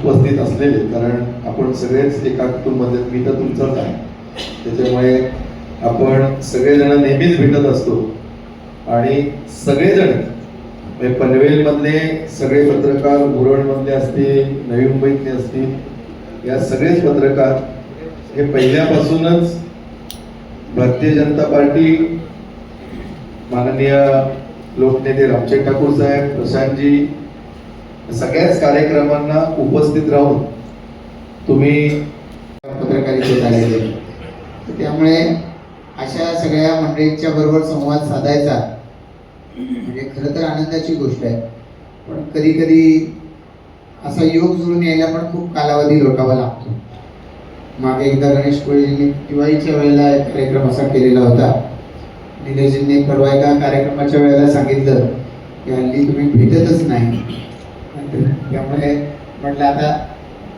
उपस्थित असलेले, कारण आपण सगळेच एका कुटुंबात, मी तर तुमचाच आहे, त्याच्यामुळे आपण सगळेजण नेहमीच भेटत असतो. आणि सगळेजण पनवेलमधले सगळे पत्रकार, उरणमधले असतील, नवी मुंबईतले असतील, या सगळेच पत्रकार हे पहिल्यापासूनच भारतीय जनता पार्टी, माननीय लोकनेते रामचंद्र ठाकूर साहेब, प्रशांतजी, सगळ्याच कार्यक्रमांना उपस्थित राहून तुम्ही पत्रकारितेत आलेले. त्यामुळे अशा सगळ्या मंडळींच्या बरोबर संवाद साधायचा म्हणजे खरं तर आनंदाची गोष्ट आहे. पण कधी कधी असा योग जुळून यायला पण खूप कालावधी लोटावा लागतो. मागे एकदा गणेश कोळीजींनी दिवाळीच्या वेळेला एक कार्यक्रम असा केलेला होता. निलेशजींनी परवा एका कार्यक्रमाच्या वेळेला सांगितलं की हल्ली तुम्ही भेटतच नाही. त्यामुळे म्हटलं आता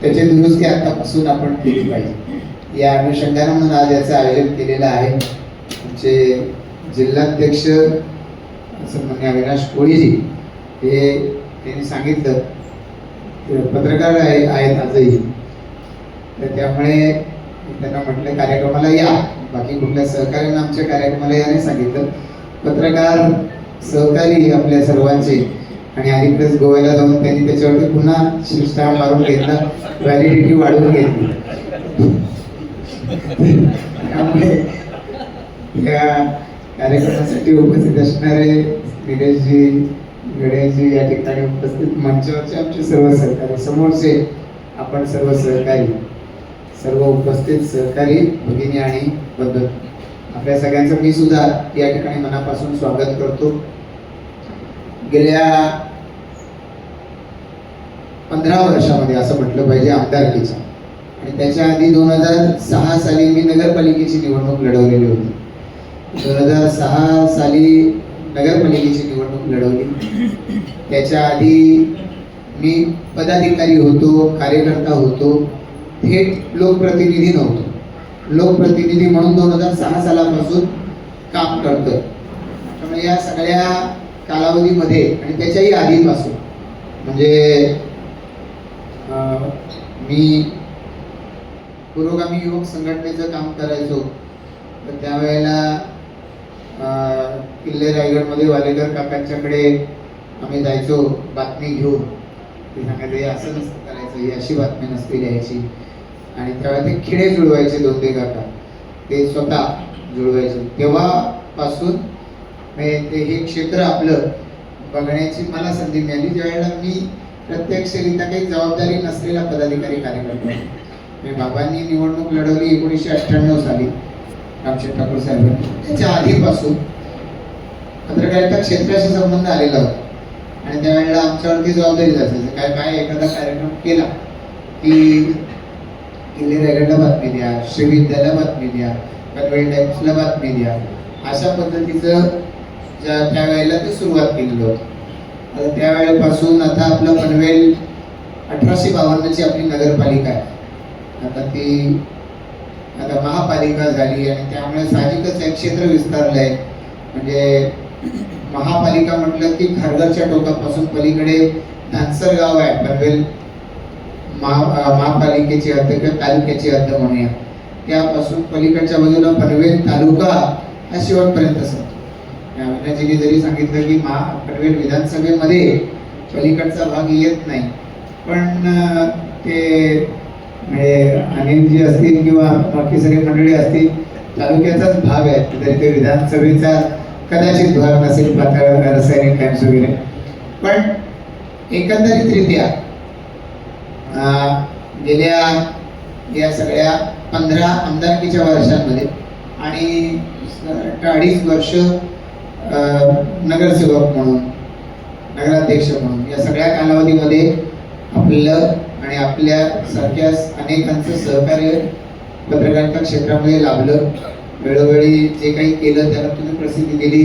त्याची दुरुस्ती आतापासून आपण केली पाहिजे. या अनुषंगाने म्हणून आज याचं आयोजन केलेलं आहे. आमचे जिल्हाध्यक्ष सन्माननीय अविनाश कोळीजी हे त्यांनी सांगितलं पत्रकार आहेत आजही, तर त्यामुळे त्यांना म्हटलं कार्यक्रमाला या. बाकी कुठल्या सहकार्यानं आमच्या कार्यक्रमाला याने सांगितलं. पत्रकार सहकारी आपल्या सर्वांचे, आणि अलीकडेच गोव्याला जाऊन त्यांनी त्याच्यावरती पुन्हा शिरस्टार मारून घेतला, व्हॅलिडिटी वाढवून घेतली. त्यामुळे या कार्यक्रमासाठी उपस्थित असणारे निलेशजी, गणेशजी, या ठिकाणी उपस्थित मंचावरचे आमचे सर्व सहकारी, समोरचे आपण सर्व सहकारी, सर्व उपस्थित सहकारी भगिनी आणि बंधू, आपल्या सगळ्यांचं मी सुद्धा या ठिकाणी मनापासून स्वागत करतो. गेल्या 15 वर्षामध्ये असं म्हटलं पाहिजे आमदारकीचं, आणि त्याच्या आधी 2006 साली मी नगरपालिकेची निवडणूक लढवलेली होती. 2006 साली नगरपालिकेची निवडणूक लढवली. त्याच्या आधी मी पदाधिकारी होतो, कार्यकर्ता होतो, थेट लोकप्रतिनिधी नव्हतो. लोकप्रतिनिधी म्हणून 2006 सालापासून काम करतोय. त्यामुळे या सगळ्या कालावधीमध्ये आणि त्याच्याही आधीपासून म्हणजे मी पुरोगामी युवक संघटनेचं काम करायचो. तर त्यावेळेला किल्ले रायगडमध्ये वालेकर काकांच्याकडे आम्ही जायचो बातमी घेऊन. ते सांगायचं हे असं नसतं करायचं, ही अशी बातमी नसते लिहायची. आणि त्यावेळेला ते खिडे जुळवायचे 2-3 काका, ते स्वतः जुळवायचे. तेव्हापासून ते हे क्षेत्र आपलं बघण्याची मला संधी मिळाली, ज्यावेळेला मी प्रत्यक्षरित्या काही जबाबदारी नसलेला पदाधिकारी कार्यकर्ता. बाबांनी निवडणूक लढवली 1998 साली रामचंद्र ठाकूर साहेबांनी. त्याच्या आधीपासून पत्रकारिता क्षेत्राशी संबंध आलेला होता, आणि त्यावेळेला आमच्यावरती जबाबदारी असायची. काय एखादा कार्यक्रम केला की किल्ले रायगडला बातमी द्या, श्रीविद्याला बातमी द्या, पनवेल टाइम्सला बातमी द्या, अशा पद्धतीचं त्यावेळेला ते सुरुवात केलेलं होतं. आता त्यावेळेपासून आता आपलं पनवेल 1852ची आपली नगरपालिका आहे. आता महापालिका झाली, आणि त्यामुळे साहजिकच एक क्षेत्र विस्तारलं आहे. म्हणजे महापालिका म्हटलं की खारघरच्या टोकापासून पलीकडे धानसर गाव आहे, पनवेल महापालिकेची हद्द किंवा तालुक्याची हद्द म्हणूया, त्यापासून पलीकडच्या बाजूला पनवेल तालुका हा शेवटपर्यंत असतो. अविनाशजींनी जरी सांगितलं की पनवेल विधानसभेमध्ये पलीकडचा भाग येत नाही, पण ते अनिलजी असतील किंवा बाकी सगळे मंडळी असतील, तालुक्याचाच भाग आहे, तरी ते विधानसभेचा कदाचित भाग नसेल, पातळ रासायनिक टाइम्स वगैरे. पण एकंदरीतरित्या गेल्या या सगळ्या 15 आमदारकीच्या वर्षांमध्ये आणि 2.5 वर्ष नगरसेवक म्हणून, नगराध्यक्ष म्हणून, या सगळ्या कालावधीमध्ये आपलं आणि आपल्या सारख्या अनेकांचं सहकार्य पत्रकारिता क्षेत्रामध्ये लाभलं. वेळोवेळी जे काही केलं त्याला तुम्ही प्रसिद्धी दिली.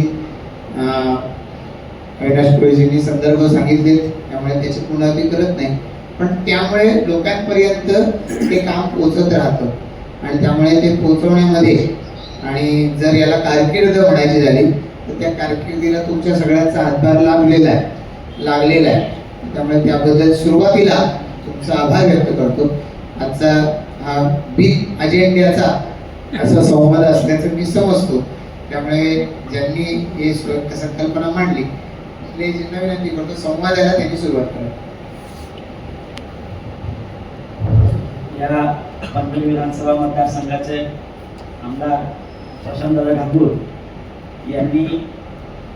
अविनाश कोळीजींनी संदर्भ सांगितले, त्यामुळे त्याची पुनरावृत्ती करत नाही. पण त्यामुळे लोकांपर्यंत ते काम पोहोचत राहतं, आणि त्यामुळे ते पोहोचवण्यामध्ये, आणि जर याला कारकीर्द म्हणायची झाली तर त्या कारकिर्दीला तुमच्या सगळ्यांचा हातभार लागलेला आहे. त्यामुळे त्याबद्दल सुरुवातीला तुमचा आभार व्यक्त करतो. आजचा हा बिन अजेंड्याचा असा संवाद असल्याचं मी समजतो. त्यामुळे ज्यांनी हे संकल्पना मांडली त्यांना विनंती करतो संवादाला त्यांनी सुरुवात करा. या पनवेल विधानसभा मतदारसंघाचे आमदार प्रशांतदादा ठाकूर यांनी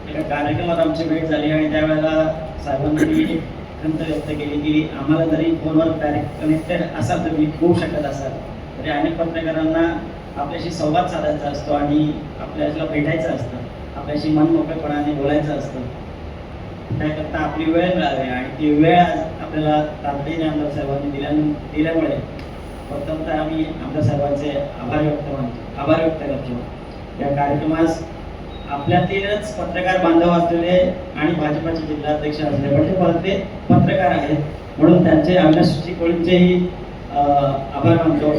एका कार्यक्रमात आमची भेट झाली आणि त्यावेळेला साहेबांनी एक खंत व्यक्त केली की आम्हाला जरी फोनवर डायरेक्ट कनेक्टेड असाल तुम्ही होऊ शकत असाल तरी अनेक पत्रकारांना आपल्याशी संवाद साधायचा असतो आणि आपल्याला भेटायचं असतं, आपल्याशी मन मोकळेपणाने बोलायचं असतं. त्याकरता आपली वेळ मिळावी आणि ती वेळ आज आपल्याला तातडीने आमदार साहेबांनी दिल्यामुळे प्रथमतः आम्ही आमदार साहेबांचे आभार व्यक्त करतो. या कार्यक्रमास आपल्यातीलच पत्रकार बांधव असलेले आणि भाजपाचे जिल्हाध्यक्ष असलेले म्हणजे परत पत्रकार आहेत म्हणून त्यांचे अविनाश कोळींचेही आभार मानतो.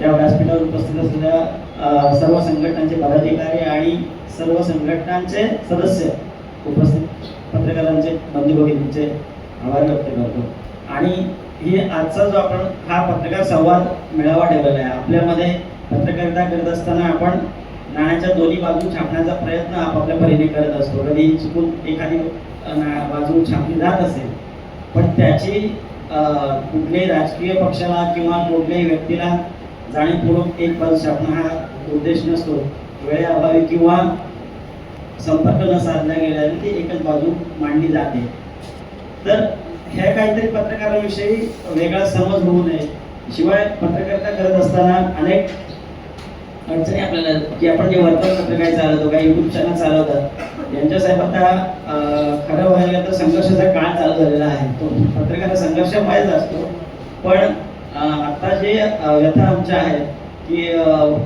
या व्यासपीठावर उपस्थित असलेल्या सर्व संघटनांचे पदाधिकारी आणि सर्व संघटनांचे सदस्य उपस्थित पत्रकारांचे बंधू भगिनींचे आभार व्यक्त करतो. आणि ही आजचा जो आपण हा पत्रकार संवाद मेळावा ठेवलेला आहे, आपल्यामध्ये पत्रकारिता करत असताना आपण नाण्याच्या दोन्ही बाजू छापण्याचा प्रयत्न आपापल्या परीने करत असतो. कधी चुकून एखादी बाजू छापली जात असेल पण त्याची कुठल्याही राजकीय पक्षाला किंवा कुठल्याही व्यक्तीला जाणीवपूर्वक एक बाजू छापणं हा उद्देश नसतो. वेळेअभावी किंवा संपर्क न साधल्या गेल्याने ती एकच बाजू मांडली जाते. तर ह्या काहीतरी पत्रकाराविषयी वेगळा समज होऊ नये. शिवाय पत्रकारिता करत असताना अनेक अडचणी आपल्याला की आपण जे वर्तमानपत्र काय चालवतो, काही युट्यूब चॅनल चालवतात, यांच्या साहेब आता खरं व्हायला तर संघर्षाचा काळ चालू झालेला आहे. तो पत्रकार संघर्षमयच असतो. पण आता जे व्यथा आमच्या आहेत की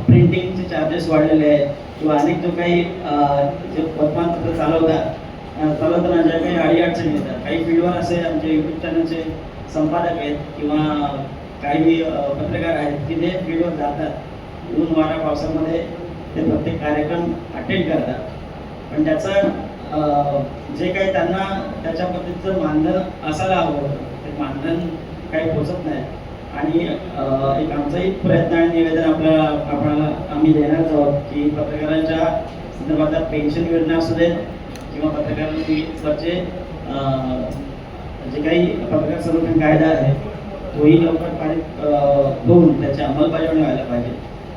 प्रिंटिंगचे चार्जेस वाढलेले आहेत किंवा अनेक जो काही जे वर्तमानपत्र चालवताना ज्या काही अडीअडचणी येतात, काही फील्डवर असे आमचे युट्यूब चॅनलचे संपादक आहेत किंवा काही पत्रकार आहेत की जे फील्डवर जातात, ऊन वारा पावसामध्ये ते प्रत्येक कार्यक्रम अटेंड करतात. पण त्याचं जे काही त्यांना त्याच्या पद्धतीचं मानधन असायला हवं होतं ते मानधन काही पोचत नाही. आणि एक आमचाही प्रयत्न आणि निवेदन आपल्याला आम्ही देणार आहोत की पत्रकारांच्या संदर्भात पेन्शन योजना असू देत किंवा पत्रकारांवरचे जे काही पत्रकार संरक्षण कायदा आहे तोही लवकर पारित होऊन त्याची अंमलबजावणी व्हायला पाहिजे.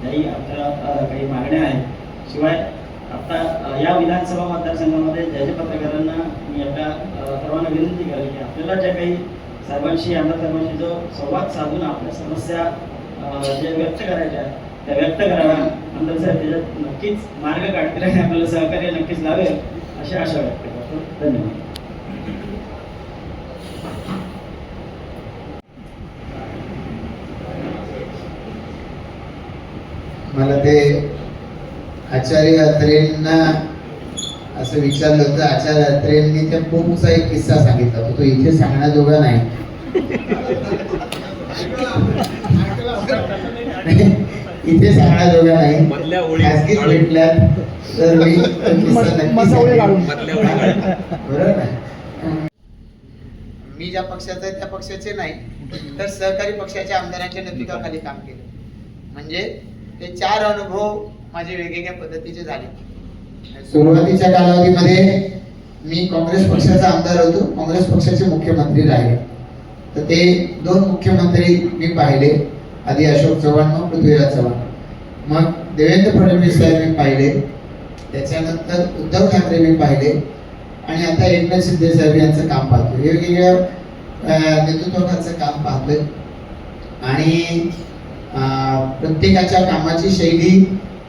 याही आमच्या काही मागण्या आहेत. शिवाय आता या विधानसभा मतदारसंघामध्ये ज्या ज्या पत्रकारांना मी आपल्या सर्वांना विनंती करेल की आपल्याला ज्या काही साहेबांशी आमदार साहेबांशी जो संवाद साधून आपल्या समस्या ज्या व्यक्त करायच्या त्या व्यक्त कराव्या. आमदार साहेब त्याच्यात नक्कीच मार्ग काढतील आणि आपल्याला सहकार्य नक्कीच लावेल अशी आशा व्यक्त करतो. धन्यवाद. मला ते आचार्य अत्रेंना असं विचारलं होतं. आचार्य अत्रेंनी त्या पोपचा एक किस्सा सांगितला होता, तो इथे सांगण्याजोगा नाही. इथे सांगण्याजोगा नाही, खासगीत भेटल्यात तर मी बरोबर ना. मी ज्या पक्षाचा आहे त्या पक्षाचे नाही तर सहकारी पक्षाच्या आमदारांच्या नेतृत्वाखाली काम केलं. म्हणजे ते 4 अनुभव माझे वेगवेगळ्या पद्धतीचे झाले. सुरुवातीच्या कालावधीमध्ये मी काँग्रेस पक्षाचा आमदार होतो, काँग्रेस पक्षाचे मुख्यमंत्री राहिले. तर ते 2 मुख्यमंत्री मी पाहिले, आधी अशोक चव्हाण मग पृथ्वीराज चव्हाण, मग देवेंद्र फडणवीस साहेब मी पाहिले, त्याच्यानंतर उद्धव ठाकरे मी पाहिले आणि आता एकनाथ शिंदे साहेब यांचं काम पाहतो. वेगवेगळ्या नेतृत्वाखालचं काम पाहतोय आणि प्रत्येकाच्या कामाची शैली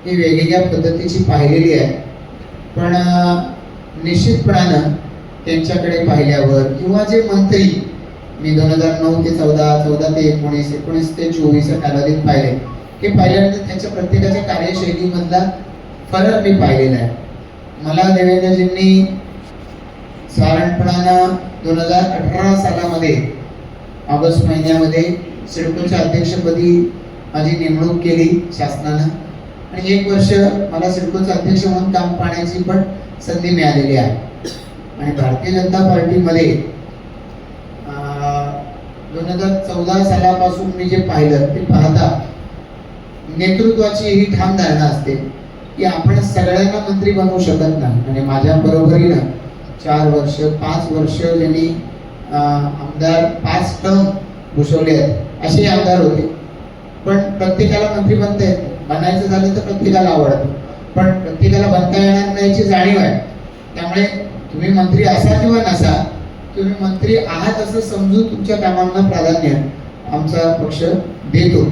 ही वेगवेगळ्या पद्धतीची पाहिलेली आहे. पण निश्चितपणानं त्यांच्याकडे पाहिल्यावर किंवा जे मंत्री मी 2009 ते 14, 14 ते 19, 19 ते 24 या कालावधीत पाहिले की पाहिल्यानंतर त्यांच्या प्रत्येकाच्या कार्यशैलीमधला फरक मी पाहिलेला आहे. मला देवेंद्रजींनी साधारणपणानं 2018 सालामध्ये ऑगस्ट महिन्यामध्ये सिडकोच्या अध्यक्षपदी माझी नेमणूक केली शासनानं आणि 1 वर्ष मला सिडकोचा अध्यक्ष म्हणून काम पाहण्याची पण संधी मिळालेली आहे. आणि भारतीय जनता पार्टीमध्ये 2014 सालापासून मी जे पाहिलं ते पाहता नेतृत्वाची ही ठाम धारणा असते की आपण सगळ्यांना मंत्री बनवू शकत नाही. म्हणजे माझ्या बरोबरीनं 4 वर्ष 5 वर्ष ज्यांनी आमदार 5 टर्म भूषवले आहेत असे आमदार होते. पण प्रत्येकाला मंत्री बनता येत नाही. बनायचं झालं तर प्रत्येकाला आवडतं, पण प्रत्येकाला बनता येणार नाही याची जाणीव आहे. त्यामुळे तुम्ही मंत्री असा किंवा नसा, तुम्ही मंत्री आहात असं समजून तुमच्या कामांना प्राधान्य आमचा पक्ष देतो.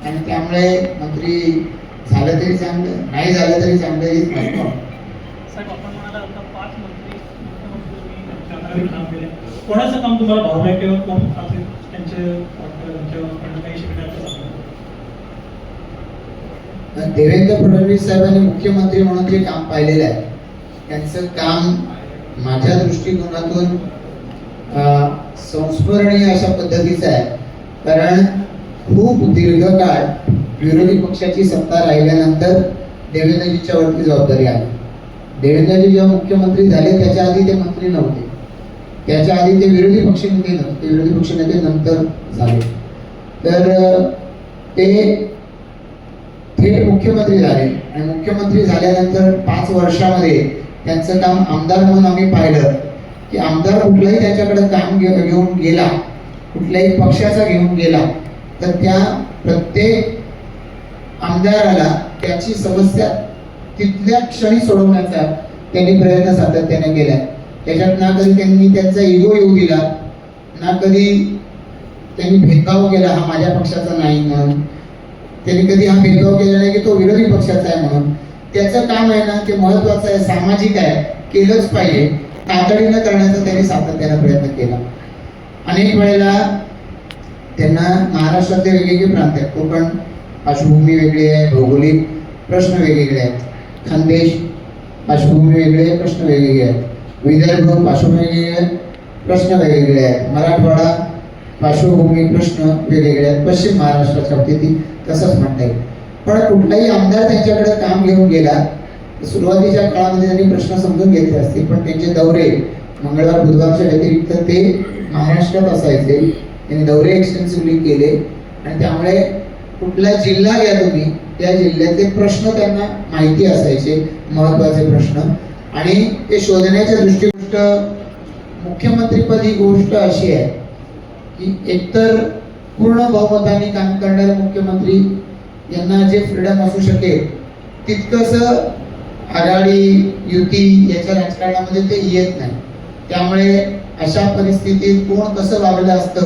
आणि त्यामुळे मंत्री झालं तरी चांगलं, नाही झालं तरी चांगलं हेच म्हणतो. साहेब, आपण म्हणाला आता 5 मंत्री मुख्यमंत्री काम केले. कोणाचं काम तुम्हाला भावना आहे किंवा कोण असे त्यांच्याकडनं काही शिकण्याचं सांगा? देवेंद्र फडणवीस साहेबांनी मुख्यमंत्री म्हणून जे काम पाहिलेलं आहे त्यांचं काम माझ्या दृष्टिकोनातून संस्मरणीय अशा पद्धतीचं आहे. कारण खूप दीर्घकाळ विरोधी पक्षाची सत्ता राहिल्यानंतर देवेंद्रजीच्या वरती जबाबदारी आली. देवेंद्रजी जेव्हा मुख्यमंत्री झाले त्याच्या आधी ते मंत्री नव्हते, त्याच्या आधी ते विरोधी पक्षनेते नव्हते, विरोधी पक्षनेते नंतर झाले. तर ते थेट मुख्यमंत्री झाले आणि मुख्यमंत्री झाल्यानंतर 5 वर्षामध्ये त्यांचं काम आमदार म्हणून आम्ही पाहिलं की आमदार कुठलाही त्याच्याकडे काम घेऊन गेला, कुठल्याही पक्षाचा घेऊन गेला तर त्या प्रत्येक आमदाराला त्याची समस्या तिथल्या क्षणी सोडवण्याचा त्यांनी प्रयत्न सातत्याने केला. त्याच्यात ना कधी त्यांनी त्यांचा इगो येऊ दिला, ना कधी त्यांनी भेदभाव केला हा माझ्या पक्षाचा नाही म्हणून. त्यांनी कधी हा भेदभाव केला नाही की तो विरोधी पक्षाचा आहे म्हणून. त्याचं काम आहे ना ते महत्वाचं आहे, सामाजिक आहे, केलंच पाहिजे, तातडीनं करण्याचा त्यांनी सातत्याने प्रयत्न केला. अनेक वेळेला त्यांना महाराष्ट्रातले वेगवेगळे प्रांत आहेत, कोकण पार्श्वभूमी वेगळी आहे, भौगोलिक प्रश्न वेगवेगळे आहेत, खानदेश पार्श्वभूमी वेगळे आहे, प्रश्न वेगवेगळे आहेत, विदर्भ पार्श्वभूमी वेगवेगळे आहेत, प्रश्न वेगवेगळे आहेत, मराठवाडा पार्श्वभूमी प्रश्न वेगवेगळे आहेत, पश्चिम महाराष्ट्राच्या बाबतीत तसंच म्हणता येईल. पण कुठलाही आमदार त्यांच्याकडे काम घेऊन गेला सुरुवातीच्या काळामध्ये त्यांनी प्रश्न समजून घेतले असतील, पण त्यांचे दौरे मंगळवार बुधवारच्या व्यतिरिक्त ते महाराष्ट्रात असायचे. त्यांनी दौरे एक्सटेन्सिव्हली केले आणि त्यामुळे कुठला जिल्हा घ्या तुम्ही त्या जिल्ह्याचे प्रश्न त्यांना माहिती असायचे, महत्त्वाचे प्रश्न, आणि ते शोधण्याच्या दृष्टीकोन मुख्यमंत्रीपद ही गोष्ट अशी आहे की एकतर पूर्ण बहुमताने काम करणारे मुख्यमंत्री यांना जे फ्रीडम असू शकेल तितकंसं आघाडी युती याच्या राजकारणामध्ये ते येत नाही. त्यामुळे अशा परिस्थितीत कोण कसं वागलं असतं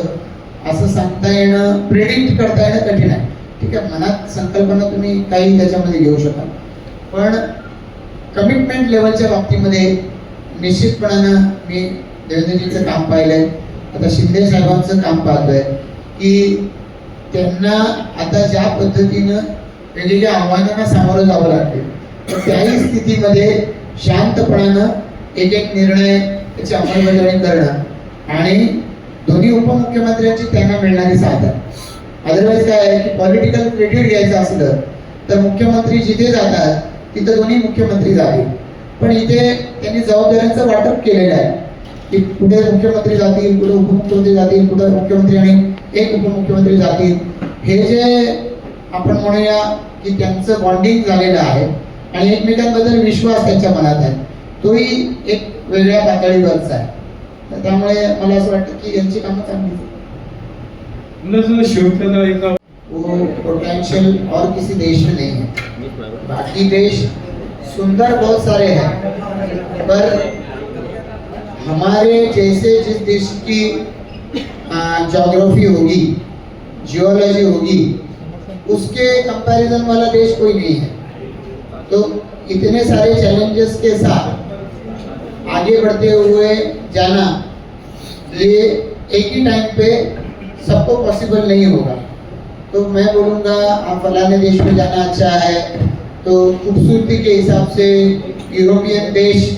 असं सांगता येणं, प्रेडिक्ट करता येणं कठीण आहे. ठीक आहे, मनात संकल्पना तुम्ही काही त्याच्यामध्ये घेऊ शकाल, पण कमिटमेंट लेवलच्या बाबतीमध्ये निश्चितपणानं मी देवेंद्रजींचं काम पाहिलंय, आता शिंदे साहेबांचं काम पाहतोय की त्यांना आता ज्या पद्धतीनं वेगवेगळ्या आव्हानांना सामोरं जावं लागते तर त्याही स्थितीमध्ये शांतपणानं एक एक निर्णय त्याची अंमलबजावणी करणं आणि दोन्ही उपमुख्यमंत्र्यांची त्यांना मिळणारी साथ आहे. अदरवाईज काय आहे की पॉलिटिकल क्रेडिट घ्यायचं असलं तर मुख्यमंत्री जिथे जातात तिथे दोन्ही मुख्यमंत्री जातील, पण इथे त्यांनी जबाबदाऱ्यांचं वाटप केलेलं आहे की कुठे मुख्यमंत्री जातील, कुठे उपमुख्यमंत्री जातील, कुठे मुख्यमंत्री आणि एक उपमुख्यमंत्री जातील. हे जे आपण म्हणूया की त्यांचं बॉन्डिंग झालेलं आहे आणि एकमेकांबद्दल विश्वास त्यांच्या मनात आहे, तोही एक वेगळ्या पातळीवरचा आहे. तर त्यामुळे मला असं वाटतं की यांची कामं चांगली वो पोटेंशियल और किसी देश में नहीं है. बाकी देश सुंदर बहुत सारे हैं, पर हमारे जैसे जिस देश की ज्योग्राफी होगी, जियोलॉजी होगी, उसके कंपैरिजन वाला देश कोई नहीं है. तो इतने सारे चैलेंजेस के साथ आगे बढ़ते हुए जाना ये एक ही टाइम पे सबको पॉसिबल नहीं होगा. तो मैं बोलूँगा आप फलाने देश में जाना अच्छा है तो खूबसूरती के हिसाब से यूरोपियन देश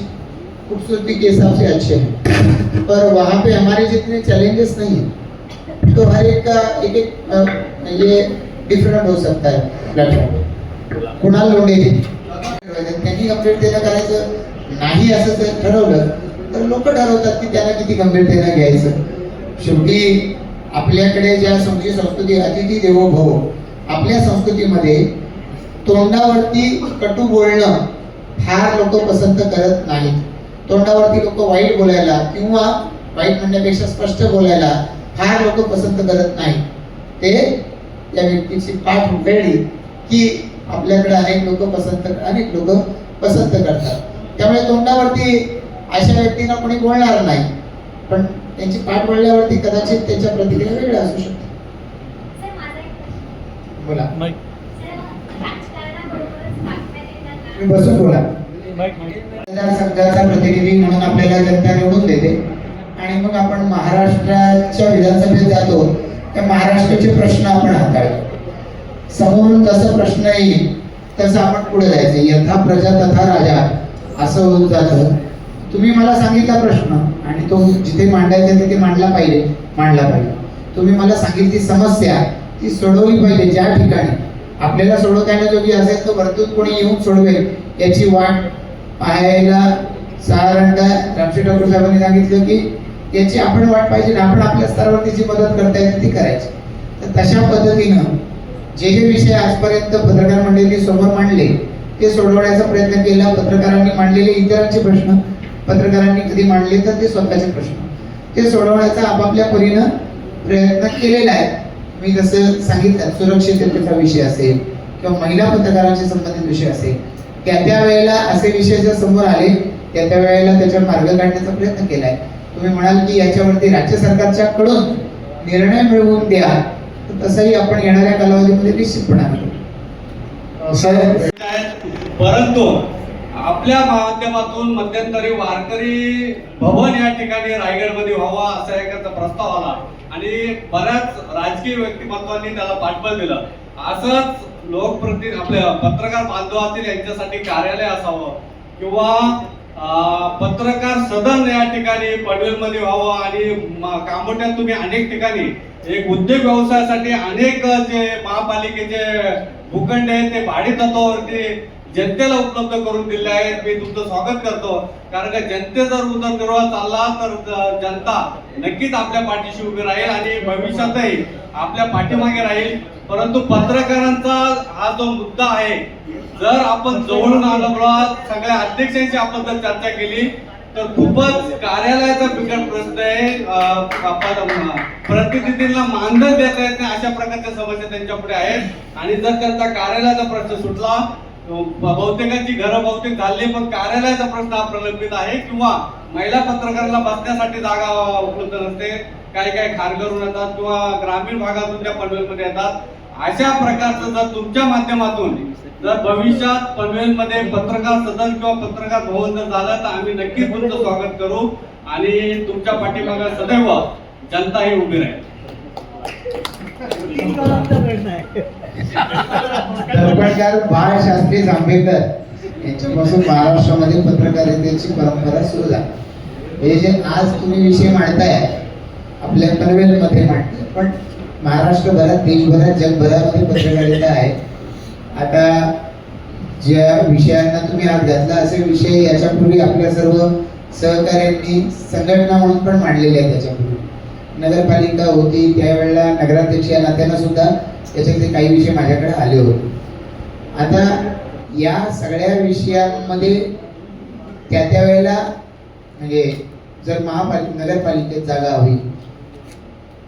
खूबसूरती के हिसाब से अच्छे हैं, पर वहाँ पे हमारे जितने चैलेंजेस नहीं हैं तो हर एक का एक एक ये डिफरेंट हो सकता है प्लॅटफॉर्म. कुणाल लोंढे त्यांनी गंभीरतेनं करायचं नाही असं जर ठरवलं तर लोक ठरवतात की त्यांना किती गंभीरतेनं घ्यायचं. शेवटी आपल्याकडे ज्या संस्कृती अतिथी देवो भव, आपल्या संस्कृतीमध्ये तोंडावरती कटू बोलणं फार लोक पसंत करत नाहीत. तोंडावरती लोक वाईट बोलायला किंवा वाईट म्हणण्यापेक्षा स्पष्ट बोलायला फार लोक पसंत करत नाही. ते त्या व्यक्तीची पाठ उघडली की आपल्याकडे अनेक लोक पसंत करतात. त्यामुळे तोंडावरती अशा व्यक्तींना कोणी बोलणार नाही, पण त्यांची पाठ वळल्यावरती कदाचित त्यांच्या प्रतिक्रिया वेगळ्या असू शकतात. बोला, तुम्ही बसून बोला. मतदारसंघाचा प्रतिनिधी म्हणून आपल्याला जनता निवडून देते आणि मग आपण महाराष्ट्राच्या विधानसभेत जातो. त्या महाराष्ट्राचे प्रश्न आपण हाताळतो. समोरून जसं प्रश्न येईल तसं आपण पुढे जायचं. यथा प्रजा तथा राजा असं होत जातं. तुम्ही मला सांगितला प्रश्न आणि तो जिथे मांडायचा तिथे मांडला पाहिजे. तुम्ही मला सांगितली समस्या ती सोडवली पाहिजे. ज्या ठिकाणी आपल्याला सोडवता येण्याजोगी असेल तर वरतून कोणी येऊन सोडवेल याची वाट पाहायला साधारणतः रामशेठ ठाकूर साहेबांनी सांगितलं की याची आपण वाट पाहिजे ना, आपण आपल्या स्तरावरती जी मदत करता येते ती करायची. तर तशा पद्धतीनं जे विषय आजपर्यंत पत्रकार मंडळींनी समोर मांडले ते सोडवण्याचा प्रयत्न केला. पत्रकारांनी मांडलेले इतरांचे प्रश्न पत्रकारांनी कधी मांडले तर ते स्वतःचे प्रश्न ते सोडवण्याचा आपापल्या परीनं प्रयत्न केलेला आहे. मी जसं सांगितलं, सुरक्षिततेचा विषय असेल किंवा महिला पत्रकारांशी संबंधित विषय असेल, त्या वेळेला असे विषय जर समोर आले त्या वेळेला त्याच्यावर मार्ग काढण्याचा प्रयत्न केलाय. तुम्ही म्हणाल की याच्यावरती राज्य सरकारच्या कडून निर्णय मिळवून द्या, तर तसंही आपण येणाऱ्या कालावधीमध्ये निश्चितपणे परंतु आपल्या माध्यमातून मध्यंतरी वारकरी भवन या ठिकाणी रायगडमध्ये व्हावा असा एखादा प्रस्ताव आला आणि बऱ्याच राजकीय व्यक्तिमत्वांनी त्याला पाठबळ दिलं. असंच लोकप्रतिनिधी आपल्या पत्रकार बांधव असतील यांच्यासाठी कार्यालय असावं किंवा पत्रकार सदन या ठिकाणी पनवेलमध्ये व्हावं आणि कामोट्यात तुम्ही अनेक ठिकाणी एक उद्योग व्यवसायासाठी अनेक जे महापालिकेचे भूखंड आहेत ते भाडे तत्वावरती जनतेला उपलब्ध करून दिले आहेत. मी तुमचं स्वागत करतो, कारण का जनतेचा उदरनिर्वाह चालला तर जनता नक्कीच आपल्या पाठीशी उभी राहील आणि भविष्यातही आपल्या पाठीमागे राहील. परंतु पत्रकारांचा हा जो मुद्दा आहे, जर आपण जवळून आलो सगळ्या अध्यक्षांशी आपण जर चर्चा केली तर खूपच कार्यालयाचा बिकट प्रश्न आहे. प्रतिनिधींना मानधन देता येत नाही अशा प्रकारच्या समस्या त्यांच्या पुढे आहेत आणि जर त्यांचा कार्यालयाचा प्रश्न सुटला, बहुतेकांची घरं बहुतेक झाली पण कार्यालयाचा प्रश्न हा प्रलंबित आहे किंवा महिला पत्रकारांना बसण्यासाठी जागा उपलब्ध नसते. काही खारघरून येतात किंवा ग्रामीण भागातून त्या पनवेलमध्ये येतात. अशा प्रकारचं जर तुमच्या माध्यमातून जर भविष्यात पनवेलमध्ये पत्रकार सदन किंवा पत्रकार भवन जर झालं तर आम्ही नक्कीच तुमचं स्वागत करू आणि तुमच्या पाठीमागे सदैव जनता ही उभी राहील. दर्पणकार बाळशास्त्री जांभेकर यांच्यापासून महाराष्ट्रामध्ये पत्रकारितेची परंपरा सुरू झाली. हे जे आज तुम्ही विषय मांडताय आपल्या पनवेलमध्ये मांडताय, पण महाराष्ट्रभरात, देशभरात, जगभरामध्ये पत्रकारिता आहे. आता ज्या विषयांना तुम्ही हात घातला असे विषय याच्यापूर्वी आपल्या सर्व सहकार्यांनी संघटना म्हणून पण मांडलेले आहेत. त्याच्यापूर्वी नगरपालिका होती त्यावेळेला नगराध्यक्ष या नात्यानं सुद्धा त्याच्यातले काही विषय माझ्याकडे आले होते. आता या सगळ्या विषयांमध्ये त्या वेळेला म्हणजे जर नगरपालिकेत जागा हवी,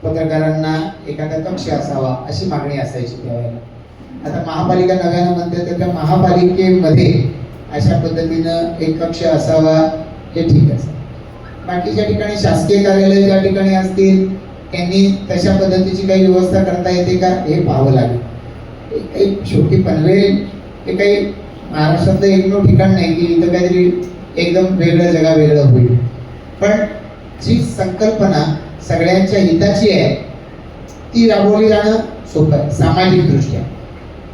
पत्रकारांना एखादा कक्ष असावा अशी मागणी असायची त्यावेळेला. आता महापालिका नव्यानं म्हणते तर त्या महापालिकेमध्ये अशा पद्धतीनं एक कक्ष असावा हे ठीक आहे. बाकीच्या ठिकाणी शासकीय कार्यालय ज्या ठिकाणी असतील त्यांनी तशा पद्धतीची काही व्यवस्था करता येते का हे पाहावं लागेल. एक शेवटी पनवेल हे काही महाराष्ट्रातलं एकमेव ठिकाण नाही की इथं काहीतरी एकदम वेगळं जगा वेगळं होईल, पण जी संकल्पना सगळ्यांच्या हिताची आहे ती राबवली जाणं सोपं आहे सामाजिक दृष्ट्या.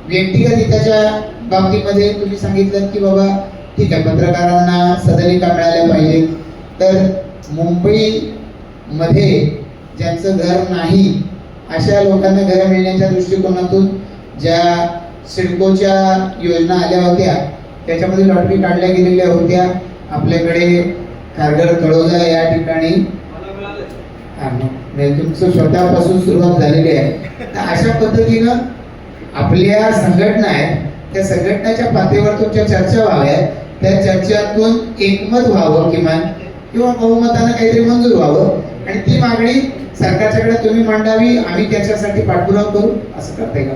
व्यक्तिगत हिताच्या बाबतीमध्ये तुम्ही सांगितलं की बाबा ठीक आहे पत्रकारांना सदनिका मिळाल्या पाहिजेत, तर मुंबईमध्ये ज्यांचं घर नाही अशा लोकांना घर मिळण्याच्या दृष्टिकोनातून ज्या सिडकोच्या योजना आल्या होत्या त्याच्यामध्ये लॉटरी काढल्या गेलेल्या होत्या. आपल्याकडे खारघर तळोजा या ठिकाणी म्हणजे तुमचं स्वतःपासून सुरुवात झालेली आहे. तर अशा पद्धतीनं आपल्या संघटना आहेत, त्या संघटनेच्या पातळीवर तुमच्या चर्चा व्हाव्या, त्या चर्चेतून एकमत व्हावं किमान, किंवा बहुमतानं काहीतरी मंजूर व्हावं, आणि ती मागणी सरकारच्याकडे तुम्ही मांडावी, आम्ही त्याच्यासाठी पाठपुरावा करू, असं करता येईल.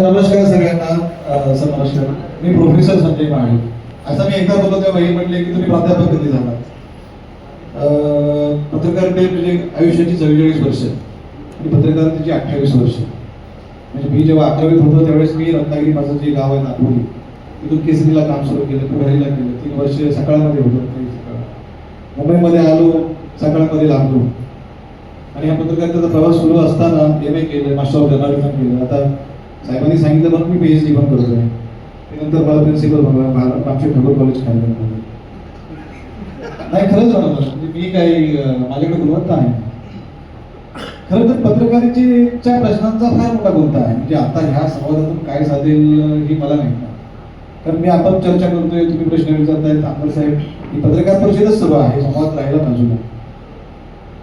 नमस्कार सगळ्यांना. सर नमस्कार. मी प्रोफेसर संजय महाडिक. असं मी एकदा बोललो तेव्हा हे म्हटले की तुम्ही प्राध्यापक कधी झाला. पत्रकारिते म्हणजे आयुष्याची 44 वर्ष आणि पत्रकारितेची 28 वर्ष. म्हणजे मी जेव्हा 11वीत होतो त्यावेळेस मी रत्नागिरी, माझं जे गाव आहे नागपुरी, तिथून केसरीला काम सुरू केलं, पुढारीला केलं. 3 वर्ष सकाळमध्ये होतो. मुंबईमध्ये आलो, सकाळमध्ये लागलो आणि हा पत्रकारितेचा प्रवास सुरू असताना MA केलं, मास्टर ऑफ जर्नलिझम केलं. आता साहेबांनी सांगितलं म्हणून मी PhD पण करतोय. त्यानंतर मला प्रिन्सिपल बनवा, आमचे ठाकूर कॉलेज खायला नाही. खरंच म्हणजे मी काही माझ्याकडे गुणवत्ता आहे. खरं तर पत्रकारितेच्या प्रश्नांचा फार मोठा गुंता आहे. म्हणजे आता ह्या संवादातून काय साधेल हे मला नाही. कारण मी आपण चर्चा करतोय, तुम्ही प्रश्न विचारतायत, आमदार साहेब, ही पत्रकार परिषदच सुरू आहे, संवाद राहिला बाजूला.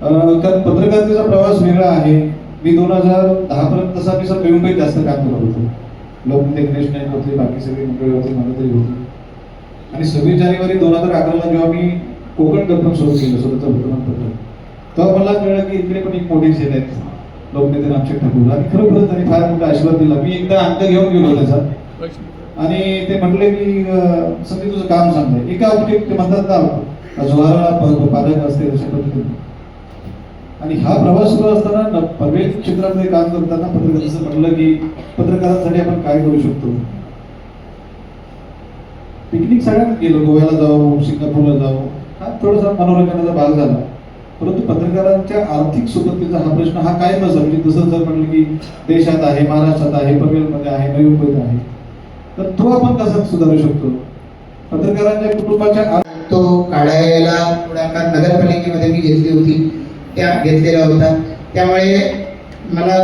कारण पत्रकारितेचा प्रवास वेगळा आहे. मी 2010 पर्यंत तसा मी सर मुंबईत जास्त काम करत होतो. लोकमत गणेश नाईक होते, बाकी सगळी मंडळी होती, मला तरी होती. आणि 26 जानेवारी 2011ला जेव्हा मी कोकण दर्पण सुरू केलं स्वतःचं वृत्तपत्र, तेव्हा मला कळलं की इकडे पण एक मोठी सेल आहेत, लोकनेते रामशेठ ठाकूर. आणि खरोखरच त्यांनी फार मोठा आशीर्वाद दिला. मी एकदा अंक घेऊन गेलो त्याचा, आणि ते म्हटले की सगळी तुझं काम चांगलंय. एका म्हणजे ते म्हणतात ना, ज्वाराला पादक असते तशा पद्धतीने. आणि हा प्रवास सुरू असताना प्रवेश क्षेत्रामध्ये काम करताना पत्रकारांचं म्हटलं की पत्रकारांसाठी आपण काय करू शकतो. पिकनिक सगळ्यात गेलो, गोव्याला जाऊ, सिंगापूरला जाऊ, हा थोडासा मनोरंजनाचा भाग झाला. परंतु पत्रकारांच्या आर्थिक सुबत्तेचा हा प्रश्न हा कायम असा. म्हणजे जसं जर म्हणलं की देशात आहे, महाराष्ट्रात आहे, पनवेलमध्ये आहे, नवी मुंबईत आहे, तर तो आपण कसा सुधारू शकतो. पत्रकारांच्या कुटुंबाच्या तो काढायला पुढाकार नगरपालिकेमध्ये मी घेतली होती, त्या घेतलेला होता. त्यामुळे मला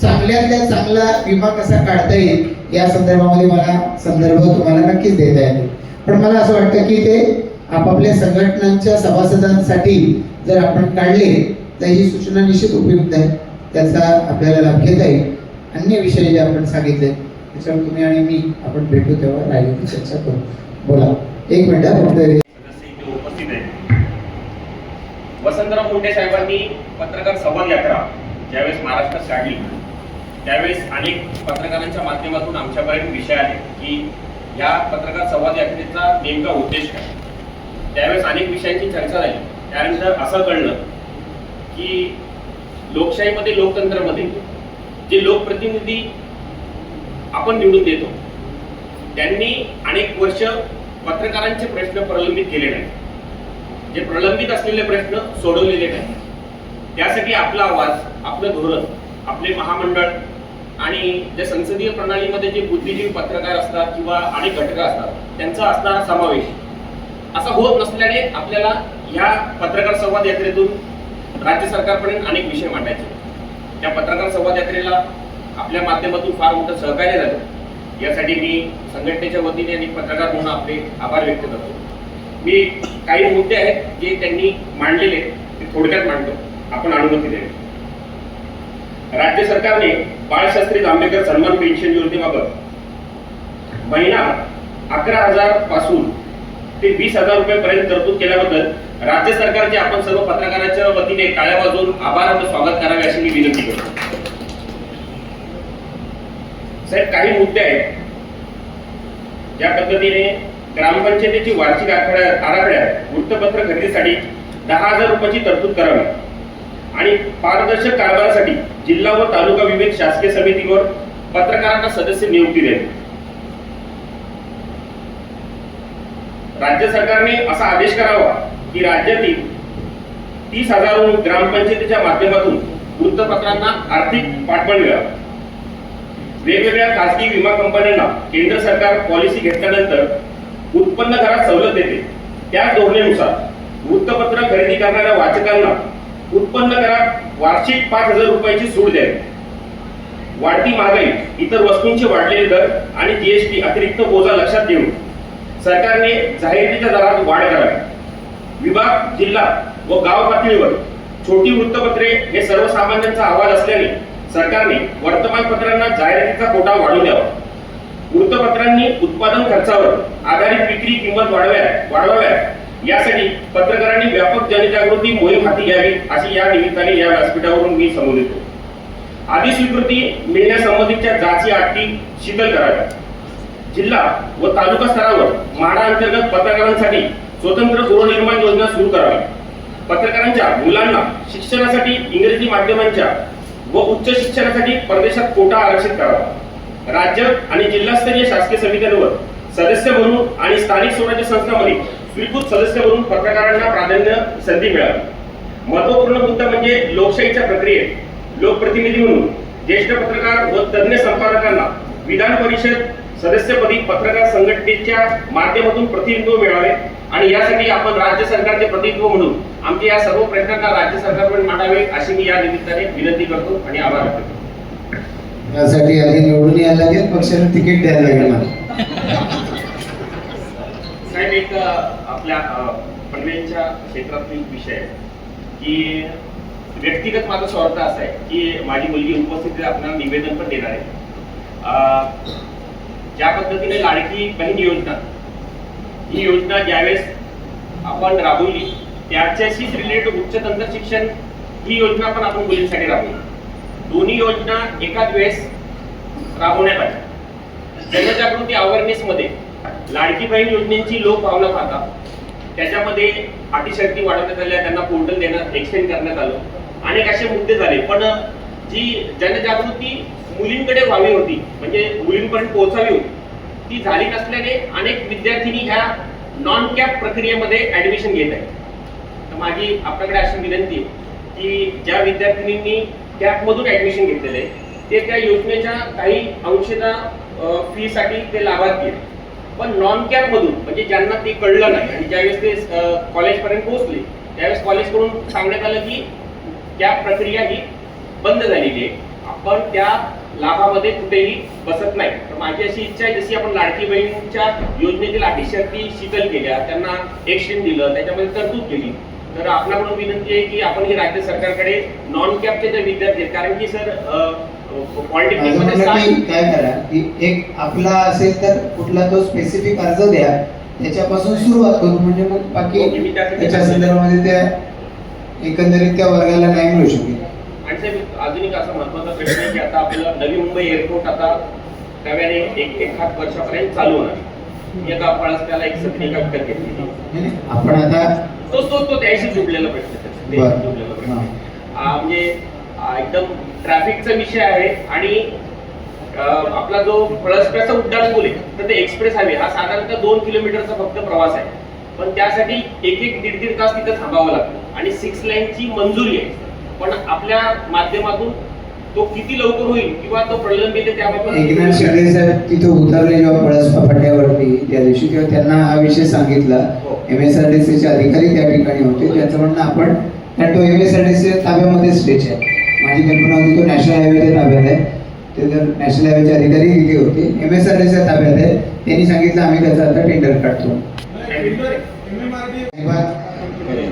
चांगल्यातल्या चांगला विमा कसा काढता येईल या संदर्भामध्ये मला संदर्भ तुम्हाला नक्कीच देता येईल. पण मला असं वाटतं की ते आपापल्या संघटनांच्या सभासदांसाठी जर आपण काढले तर ही सूचना निश्चित उपयुक्त आहे, त्याचा आपल्याला लाभ घेता येईल. अन्य विषय जे आपण सांगितले त्याच्यावर तुम्ही आणि मी आपण भेटू तेव्हा राहिली चर्चा करू. बोला, 1 मिनिट फक्त. सदस्य इथे उपस्थित आहेत. वसंतराव मुंडे साहेबांनी पत्रकार संवाद यात्रा ज्यावेळेस महाराष्ट्रात काढली त्यावेळेस अनेक पत्रकारांच्या माध्यमातून आमच्यापर्यंत विषय आले की या पत्रकार संवाद यात्रेचा नेमका उद्देश काय. त्यावेळेस अनेक विषयांची चर्चा झाली. त्यानंतर असं कळलं की लोकशाहीमध्ये, लोकतंत्रामध्ये जे लोकप्रतिनिधी आपण निवडून देतो त्यांनी अनेक वर्ष पत्रकारांचे प्रश्न प्रलंबित केले नाही. जे प्रलंबित असलेले प्रश्न सोडवलेले नाही. त्यासाठी आपला आवाज, आपलं धोरण, आपले महामंडळ आणि जे संसदीय प्रणालीमध्ये जे बुद्धिजीवी पत्रकार असतात किंवा अनेक घटक असतात त्यांचा असणारा समावेश असा होत नसल्याने आपल्याला ह्या पत्रकार संवाद यात्रेतून राज्य सरकारपर्यंत अनेक विषय मांडायचे. त्या पत्रकार संवाद यात्रेला आपल्या माध्यमातून फार मोठं सहकार्य झालं. यासाठी मी संघटनेच्या वतीने आणि पत्रकार म्हणून आपले आभार व्यक्त करतो. मी काही मुद्दे आहेत जे त्यांनी मांडलेले ते थोडक्यात मांडतो, आपण अनुमती द्यावी. राज्य सरकारने बाळशास्त्री जांभेकर सन्मान पेन्शन योजनेबाबत महिना 11,000 पासून ते 20,000 रुपयांपर्यंत तरतूद केल्याबद्दल राज्य सरकारचे आपण सर्व पत्रकारांच्या वतीने टाळ्या वाजवून आभारानं स्वागत करावे अशी मी विनंती करतो. साहेब, काही मुद्दे आहेत ज्या पद्धतीने ग्रामपंचायतीची वार्षिक आराखड्यात वृत्तपत्र खरेदीसाठी 10,000 रुपयाची तरतूद करावी आणि पारदर्शक कारभारासाठी जिल्हा व तालुका विविध शासकीय समितीवर पत्रकारांना सदस्य नियुक्ती द्यावी. राज्य सरकारने असा आदेश करावा की राज्यातील 30,000 ग्रामपंचायतीच्या माध्यमातून वृत्तपत्रांना आर्थिक पाठबळ मिळावे. वेगवेगळ्या खासगी विमा कंपन्यांना केंद्र सरकार पॉलिसी घेतल्यानंतर उत्पन्न करात सवलत देते. त्याच धोरणानुसार वृत्तपत्र खरेदी करणाऱ्या वाचकांना उत्पन्न करात वार्षिक 5,000 रुपयाची सूट द्यावी. वाढती महागाई, इतर वस्तूंचे वाढलेले दर आणि GST अतिरिक्त बोजा लक्षात घेऊन सरकारने जाहिरातीच्या दरात वाढ करावी. विभाग, जिल्हा व गाव पातळीवर छोटी वृत्तपत्रे हे सर्वसामान्यांचा आवाज असल्याने सरकारने वर्तमानपत्रांना जाहिरातीचा कोटा वाढवून द्यावा. वृत्तपत्रांनी उत्पादन खर्चावर आधारित विक्री किंमत वाढवाव्यात यासाठी पत्रकारांनी व्यापक जनजागृती मोहीम हाती घ्यावी अशी या निमित्ताने या व्यासपीठावरून मी संबोधितो. आधी स्वीकृती मिळण्यासंबंधीच्या जाची अटी शिथिल कराव्या. जिल्हा व तालुका स्तरावर म्हाडा अंतर्गत पत्रकारांसाठी स्वतंत्र गृहनिर्माण योजना सुरू करावी. पत्रकारांच्या मुलांना शिक्षणासाठी इंग्रजी माध्यमांच्या व उच्च शिक्षणासाठी परदेशात कोटा आरक्षित करावा. राज्य आणि जिल्हास्तरीय शासकीय समित्यांवर सदस्य म्हणून आणि स्थानिक स्वराज्य संस्थांमध्ये स्वीकृत सदस्य म्हणून पत्रकारांना प्राधान्य संधी मिळावी. महत्वपूर्ण मुद्दा म्हणजे लोकशाहीच्या प्रक्रियेत लोकप्रतिनिधी म्हणून ज्येष्ठ पत्रकार व तज्ञ संपादकांना विधान परिषद सदस्यपदी पत्रकार संघटनेच्या माध्यमातून प्रतिनिधित्व मिळावे आणि यासाठी आपण राज्य सरकारचे प्रतिनिधित्व म्हणून आमच्या या सर्व प्रश्नांना राज्य सरकारकडे मांडावे अशी मी या निमित्ताने विनंती करतो आणि आभार व्यक्त करतो. यासाठी आधी निवडून यायला लागेल, पक्षाने तिकीट द्यायला लागेल मला. साहेब, एक आपल्या पनवेलच्या क्षेत्रातील विषय आहे की व्यक्तिगत माझा स्वार्थ असा आहे की माझी मुलगी उपस्थित आपल्याला निवेदन पण देणार आहे. ज्या पद्धतीने लाडकी बहीण योजना ही योजना ज्यावेळेस आपण राबवली त्याच्याशीच रिलेटेड उच्च तंत्र शिक्षण ही योजना पण आपण मुलींसाठी राबवली. दोन्ही योजना एकाच वेळेस राबवण्यात आल्या. जनजागृती अवेअरनेस मध्ये लाडकी बहीण योजनेची लोकभावना पाहता त्याच्यामध्ये अटी शर्ती वाढवण्यात आल्या, त्यांना पोर्टल देण्यात एक्सटेंड करण्यात आलं, अनेक असे मुद्दे झाले. पण जी जनजागृती मुलींकडे व्हावी होती म्हणजे मुलींपर्यंत पोहोचावी होती ती झाली नसल्याने अनेक विद्यार्थिनी ह्या नॉन कॅप प्रक्रियेमध्ये ऍडमिशन घेत आहेत. तर माझी आपल्याकडे अशी विनंती आहे की ज्या विद्यार्थिनींनी कॅप मधून ऍडमिशन घेतलेले आहे ते त्या योजनेच्या काही अंशता फी साठी ते लाभार्थी आहेत. पण नॉन कॅप मधून म्हणजे ज्यांना ते कळलं नाही आणि ज्यावेळेस ते कॉलेज पर्यंत पोहोचले त्यावेळेस कॉलेजकडून सांगण्यात आलं की कॅप प्रक्रिया ही बंद झालेली आहे, आपण त्या लाभामध्ये कुठेही बसत नाही. तर माझी अशी इच्छा आहे जशी आपण लाडकी बहीणच्या योजनेतील अटी शर्ती शिथिल केल्या, त्यांना एक्सटेंड दिलं, त्याच्यामध्ये तरतूद केली, तर आपल्याकडून विनंती आहे की आपण ही राज्य सरकारकडे नॉन कॅपचे जे विद्यार्थी आहेत, कारण की सर पॉलिटेक्निक मध्ये काय करा की एक आपला असेल तर कुठला तो स्पेसिफिक अर्ज द्या, त्याच्यापासून सुरुवात करू म्हणजे मग बाकी त्याच्या संदर्भामध्ये त्या एकंदरीत त्या वर्गाला नाही मिळू शकेल. आणि साहेब अजून एक असा महत्वाचा प्रश्न आहे की आता आपलं नवी मुंबई एअरपोर्ट आता नव्याने एक हात वर्षापर्यंत चालू होणार. एका आपणास त्याला एक सत्रिका विकत घेतली आपण आता तो त्याशी जुडलेला प्रश्न म्हणजे एकदम ट्रॅफिकचा विषय आहे आणि आपला जो पळसप्याचा उड्डाण पूल आहे तर ते एक्सप्रेस हायवे हा साधारणतः 2 किलोमीटरचा फक्त प्रवास आहे, पण त्यासाठी एक दीड तास तिथं थांबावं लागतं आणि 6 लाईनची मंजुरी आहे. पण आपल्या माध्यमातून तो किती लवकर होईल किंवा तो प्रलंबित आहे त्याबाबत एकनाथ शिंदे साहेब तिथे उतरले जेव्हा पळस फाट्यावरती त्या दिवशी तेव्हा त्यांना हा विषय सांगितला. MSRTCचे अधिकारी त्या ठिकाणी होते. त्याचं म्हणणं आपण तो MSRTC ताब्यामध्ये स्टेज आहे. माझी कल्पना होती तो नॅशनल हायवेच्या ताब्यात आहे, ते जर नॅशनल हायवेचे अधिकारी तिथे होते, MSRTCच्या ताब्यात आहे. त्यांनी सांगितलं आम्ही त्याचा आता टेंडर काढतो.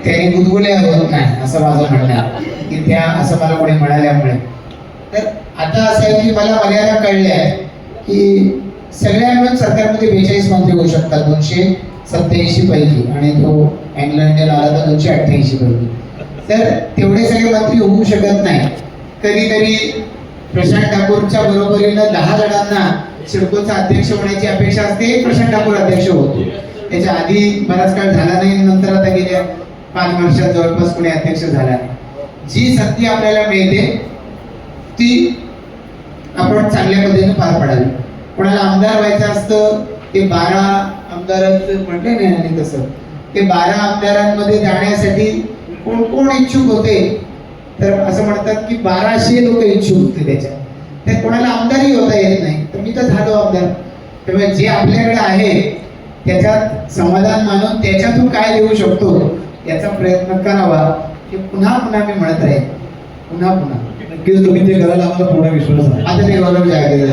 त्यांनी गुदगुल्या होत नाही असं माझं म्हणणं आहे की त्या असं मला कोणी म्हणाल्यामुळे. तर आता असं आहे की मला मर्यादा कळल्या आहे की सगळ्या मिळून सरकारमध्ये 42 मंत्री होऊ शकतात 287 पैकी आणि तो अँग्लो इंडियन आला तर 288 पैकी. तर तेवढे सगळे मंत्री होऊ शकत नाही. कधीतरी प्रशांत ठाकूरच्या बरोबरीनं 10 जणांना सिडकोचा अध्यक्ष होण्याची अपेक्षा असते, प्रशांत ठाकूर अध्यक्ष होतो. त्याच्या आधी बराच काळ झाला नाही, नंतर आता गेल्या 5 वर्षात जवळपास कोणी अध्यक्ष झाला नाही. जी संधी आपल्याला मिळते ती आपण चांगल्या पद्धतीने पार पाडावी. कोणाला आमदार व्हायचं असतं ते 12 आमदारांचं म्हटलं नाही आणि तसं ते 12 आमदारांमध्ये जाण्यासाठी कोण कोण इच्छुक होते तर असं म्हणतात की 1200 लोक इच्छुक होते त्याच्यात. तर कोणाला आमदारही होता येत नाही, तर मी तर झालो आमदार. त्यामुळे जे आपल्याकडे आहे त्याच्यात समाधान मानून त्याच्यातून काय देऊ शकतो याचा प्रयत्न करावा हे पुन्हा पुन्हा मी म्हणत राहील, पुन्हा पुन्हा. नक्कीच तुम्ही ते करायला आम्हाला पूर्ण विश्वास आहे. आता ते गौरव जागे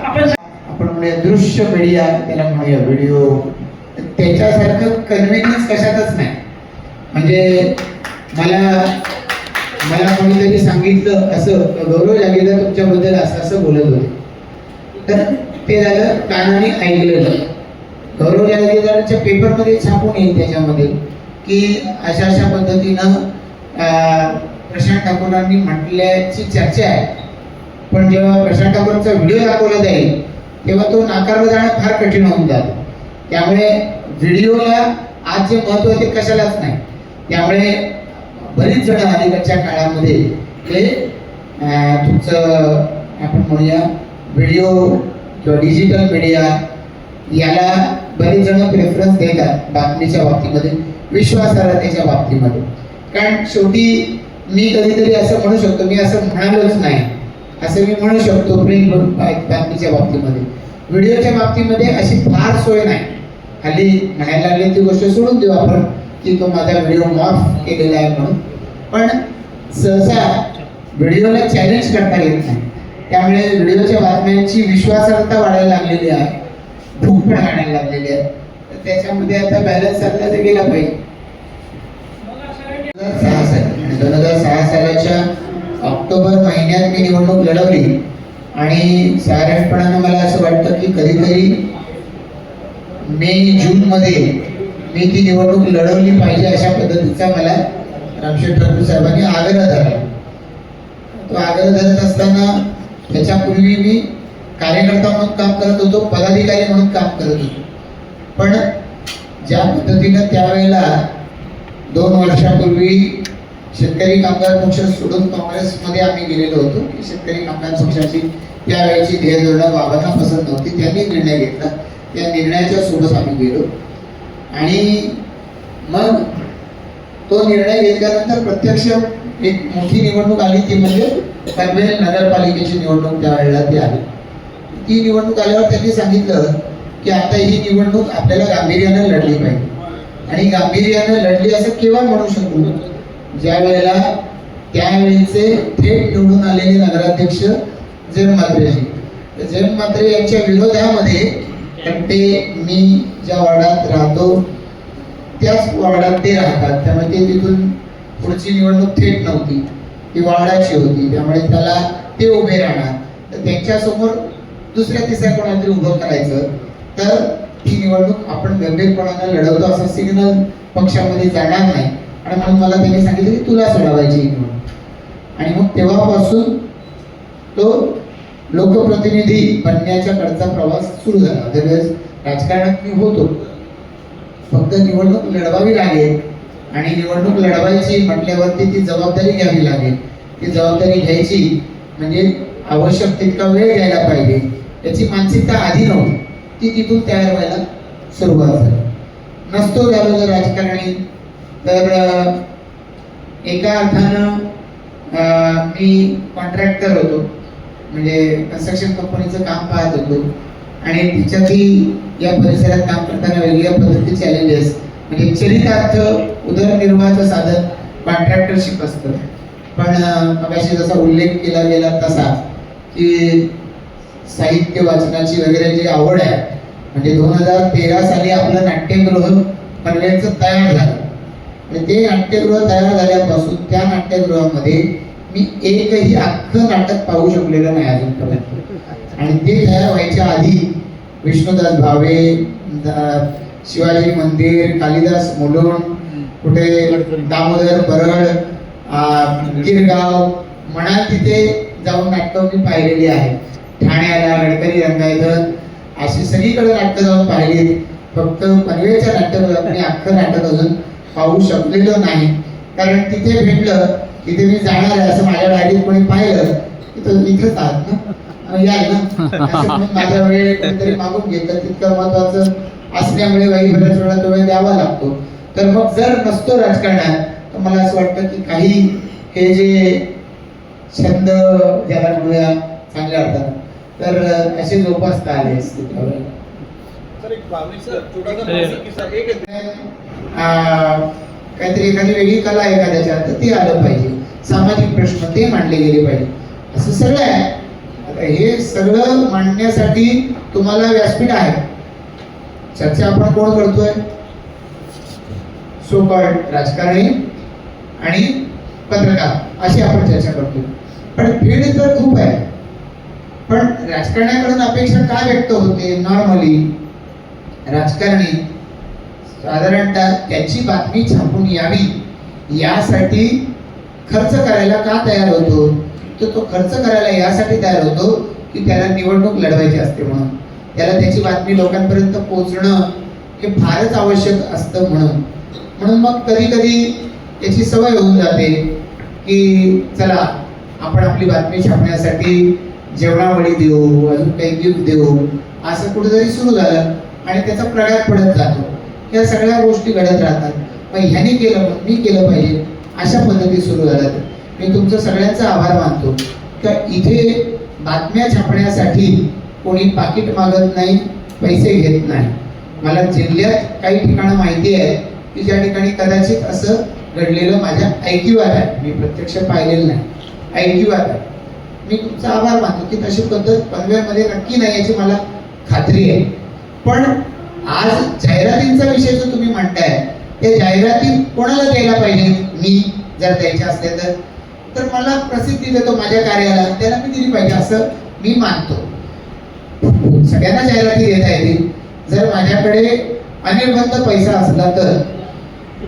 आपण आपण म्हणूया दृश्य मीडिया त्याला म्हणूया, व्हिडिओ, त्याच्यासारखं कन्व्हिनियन्स कशातच नाही. म्हणजे मला कोणीतरी सांगितलं असं, गौरव जागीरदार तुमच्याबद्दल असं असं बोलत होते, तर ते झालं कानाने ऐकलेलं. गौरव जागीरदारांच्या पेपरमध्ये छापून येईल त्याच्यामध्ये की अशा अशा पद्धतीनं प्रशांत ठाकूरांनी म्हटल्याची चर्चा आहे. पण जेव्हा प्रशांत ठाकूरांचा व्हिडिओ दाखवला जाईल तेव्हा तो नाकारला जाणं फार कठीण होऊन जातं. त्यामुळे व्हिडिओला आज जे महत्त्व आहे ते कशालाच नाही. त्यामुळे बरीच जण अलीकडच्या काळामध्ये ते तुमचं आपण म्हणूया व्हिडिओ किंवा डिजिटल मीडिया याला बरेच जण प्रेफरन्स देतात बातमीच्या बाबतीमध्ये, विश्वासार्हतेच्या बाबतीमध्ये. कारण शेवटी मी कधीतरी असं म्हणू शकतो, मी असं म्हणालोच नाही असं मी म्हणू शकतो प्रिंट बातमीच्या बाबतीमध्ये. व्हिडिओच्या बाबतीमध्ये अशी फार सोय नाही. हल्ली म्हणायला लागली ती गोष्ट सोडून देऊ आपण की तो माझा व्हिडिओ मॉर्फ केलेला आहे म्हणून, पण सहसा व्हिडिओला चॅलेंज करता येत नाही. त्यामुळे व्हिडिओच्या बातम्यांची विश्वासार्हता वाढायला लागलेली आहे, भूक पण वाढायला लागलेली आहे. तर त्याच्यामध्ये आता बॅलन्स साधला तर गेला पाहिजे. 2006 सालाच्या ऑक्टोबर महिन्यात मी निवडणूक लढवली आणि साधारणपणानं मला असं वाटतं की कधीतरी मे जूनमध्ये मी ती निवडणूक लढवली पाहिजे अशा पद्धतीचा मला रामशेठ ठाकूर साहेबांनी आग्रह धरला. तो आग्रह धरत असताना त्याच्यापूर्वी मी कार्यकर्ता म्हणून काम करत होतो, पदाधिकारी म्हणून काम करत होतो. पण ज्या पद्धतीनं त्यावेळेला 2 वर्षापूर्वी शेतकरी कामगार पक्ष सोडून काँग्रेसमध्ये आम्ही गेलेलो होतो की शेतकरी कामगार पक्षाची त्यावेळेची ध्येयधोरणं बाबांना पसंत नव्हती, त्यांनी निर्णय घेतला. त्या निर्णयाच्या सोबत आम्ही गेलो आणि मग तो निर्णय घेतल्यानंतर प्रत्यक्ष एक मोठी निवडणूक आली, ती म्हणजे पनवेल नगरपालिकेची निवडणूक त्यावेळेला ती आली. ती निवडणूक आल्यावर त्यांनी सांगितलं की आता ही निवडणूक आपल्याला गांभीर्यानं लढली पाहिजे. आणि गांभीर्यानं लढली असं केव्हा म्हणू शकतो, ज्या वेळेला त्यावेळेचे थेट निवडून आलेले नगराध्यक्ष जयंत म्हात्रेजी, जयंत म्हात्रे यांच्या विरोधामध्ये, कारण ते मी ज्या वार्डात राहतो त्याच वार्डात ते राहतात, त्यामुळे ते तिथून पुढची निवडणूक थेट नव्हती, ती वार्डाची होती. त्यामुळे त्याला ते उभे राहणार, तर त्यांच्यासमोर दुसऱ्या तिसऱ्या कोणातरी उभं करायचं, तर ती निवडणूक आपण गंभीरपणानं लढवतो असं सिग्नल पक्षामध्ये जाणार नाही. आणि म्हणून मला त्यांनी सांगितलं की तुला सोडवायची निवडणूक. आणि मग तेव्हापासून तो लोकप्रतिनिधी बनण्याच्या कडचा प्रवास सुरू झाला. त्यावेळेस राजकारणात मी होतो, फक्त निवडणूक लढवावी लागेल आणि निवडणूक लढवायची म्हटल्यावरती ती जबाबदारी घ्यावी लागेल. ती जबाबदारी घ्यायची म्हणजे आवश्यक तितका वेळ घ्यायला पाहिजे, याची मानसिकता आधी नव्हती, ती तिथून तयार व्हायला सुरुवात झाली. नसतो झालो जर राजकारणी तर एका अर्थानं मी कॉन्ट्रॅक्टर होतो, म्हणजे कन्स्ट्रक्शन कंपनीचं काम पाहत होतो आणि तिच्यातही या परिसरात काम करताना वेगवेगळ्या पद्धतीचे चॅलेंजेस, म्हणजे चरितार्थ उदरनिर्वाहाचं साधन कॉन्ट्रॅक्टरशिप असतं. पण मगाशी जसा उल्लेख केला गेला तसा की साहित्य वाचनाची वगैरे जी आवड आहे, म्हणजे 2013 साली आपलं नाट्यगृह पनवेलचं तयार झालं. आणि ते नाट्यगृह तयार झाल्यापासून त्या नाट्यगृहामध्ये मी एकही अख्खं नाटक पाहू शकलेलं नाही अजूनपर्यंत. आणि ते तयार व्हायच्या आधी विष्णुदास भावे, शिवाजी मंदिर, कालिदास मुलुंड, कुठे दामोदर परळ, गिरगाव म्हणाल तिथे जाऊन नाटकं मी पाहिलेली आहेत. ठाण्याला गडकरी रंगायतन अशी सगळीकडे नाटकं जाऊन पाहिली. फक्त पनवेलच्या नाट्यगृहात मी अख्खं नाटक अजून पाहू शकलेलो नाही, कारण तिथे भेटलं तिथे मी जाणार आहे असं माझ्या डायरीत कोणी पाहिलं की तो इथंच आहात ना, याल ना, असं म्हणून माझा वेळ कोणीतरी मागून घेतलं. तितकं महत्वाचं असल्यामुळे काही बऱ्याच वेळा तो वेळ द्यावा लागतो. तर मग जर नसतो राजकारणात तर मला असं वाटतं की काही हे जे छंद ज्याला म्हणूया चांगल्या अर्थानं तर असे जोपासता आले असते त्यावेळेला. काहीतरी एखादी वेगळी कला एखाद्याच्या तर ती आलं पाहिजे, सामाजिक प्रश्न ते मांडले गेले पाहिजे, असं सगळं आहे. हे सगळं मांडण्यासाठी तुम्हाला व्यासपीठ आहे. चर्चा आपण कोण करतोय? सो कॉल्ड राजकारणी आणि पत्रकार अशी आपण चर्चा करतोय. पण फील्ड तर खूप आहे. पण राजकारण्याकडून अपेक्षा काय व्यक्त होते? नॉर्मली राजकारणी साधारणतः त्याची बातमी छापून यावी यासाठी खर्च करायला का तयार होतो? तर तो खर्च करायला यासाठी तयार होतो की त्याला निवडणूक लढवायची असते म्हणून. त्याला त्याची बातमी लोकांपर्यंत पोहोचणं हे फारच आवश्यक असतं म्हणून मग कधी कधी याची सवय होऊन जाते की चला आपण आपली बातमी छापण्यासाठी जेवणावळी देऊ, अजून काही गिफ्ट देऊ, असं कुठेतरी सुरू झालं आणि त्याचा प्रघात पडत जातो. या सगळ्या गोष्टी घडत राहतात. मग ह्यानी केलं मग मी केलं पाहिजे अशा पद्धती सुरू झाल्या. मी तुमचं सगळ्यांचा आभार मानतो. तर इथे बातम्या छापण्यासाठी कोणी पाकिट मागत नाही, पैसे घेत नाही. मला जिल्ह्यात काही ठिकाणं माहिती आहे की ज्या ठिकाणी कदाचित असं घडलेलं माझ्या ऐकिवात आहे. मी प्रत्यक्ष पाहिलेलं नाही, ऐकिवात आहे. मी तुमचा आभार मानतो की तशी पद्धत पनवेलमध्ये नक्की नाही याची मला खात्री आहे. पण आज जाहिरातींचा विषय जो तुम्ही म्हणताय त्या जाहिराती कोणाला द्यायला पाहिजे? मी जर द्यायच्या असल्या तर मला प्रसिद्धी देतो माझ्या कार्याला, त्याला मी दिली पाहिजे असं मी मानतो. सगळ्यांना जाहिराती देता येतील. जर माझ्याकडे अनिर्बंध पैसा असला तर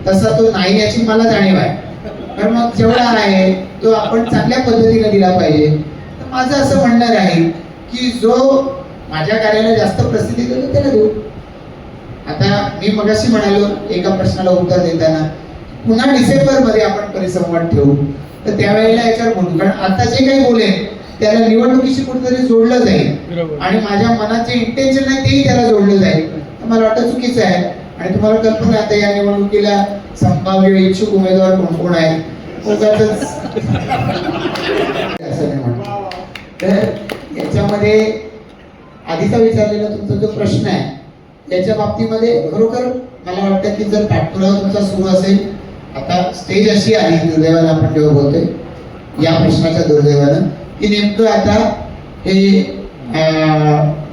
तसा तो नाही याची मला जाणीव आहे. तर मग जेवढा आहे तो आपण चांगल्या पद्धतीने दिला पाहिजे. तर माझं असं म्हणणं राहील की जो माझ्या कार्याला जास्त प्रसिद्धी देतो त्याला देऊ. आता मी मगाशी म्हणालो एका प्रश्नाला उत्तर देताना पुन्हा डिसेंबरमध्ये आपण परिसंवाद ठेवू, तर त्यावेळेला याच्यावर बोलू. कारण आता जे काही बोलेल त्याला निवडणुकीशी कुठेतरी जोडलं जाईल आणि माझ्या मनात जे इंटेन्शन आहे तेही त्याला जोडलं जाईल. तर मला वाटतं चुकीचं आहे. आणि तुम्हाला कल्पना आता या निवडणुकीला संभाव्य इच्छुक उमेदवार कोण कोण आहेत असं नाही म्हणतो. तर याच्यामध्ये आधीचा विचारलेला तुमचा जो प्रश्न आहे त्याच्या बाबतीमध्ये खरोखर मला वाटतं की जर पाठपुरावा तुमचा सुरू असेल, आता स्टेज अशी आली दुर्दैवानं आपण जेव्हा बोलतोय या प्रश्नाच्या दुर्दैवानं की नेमकं आता हे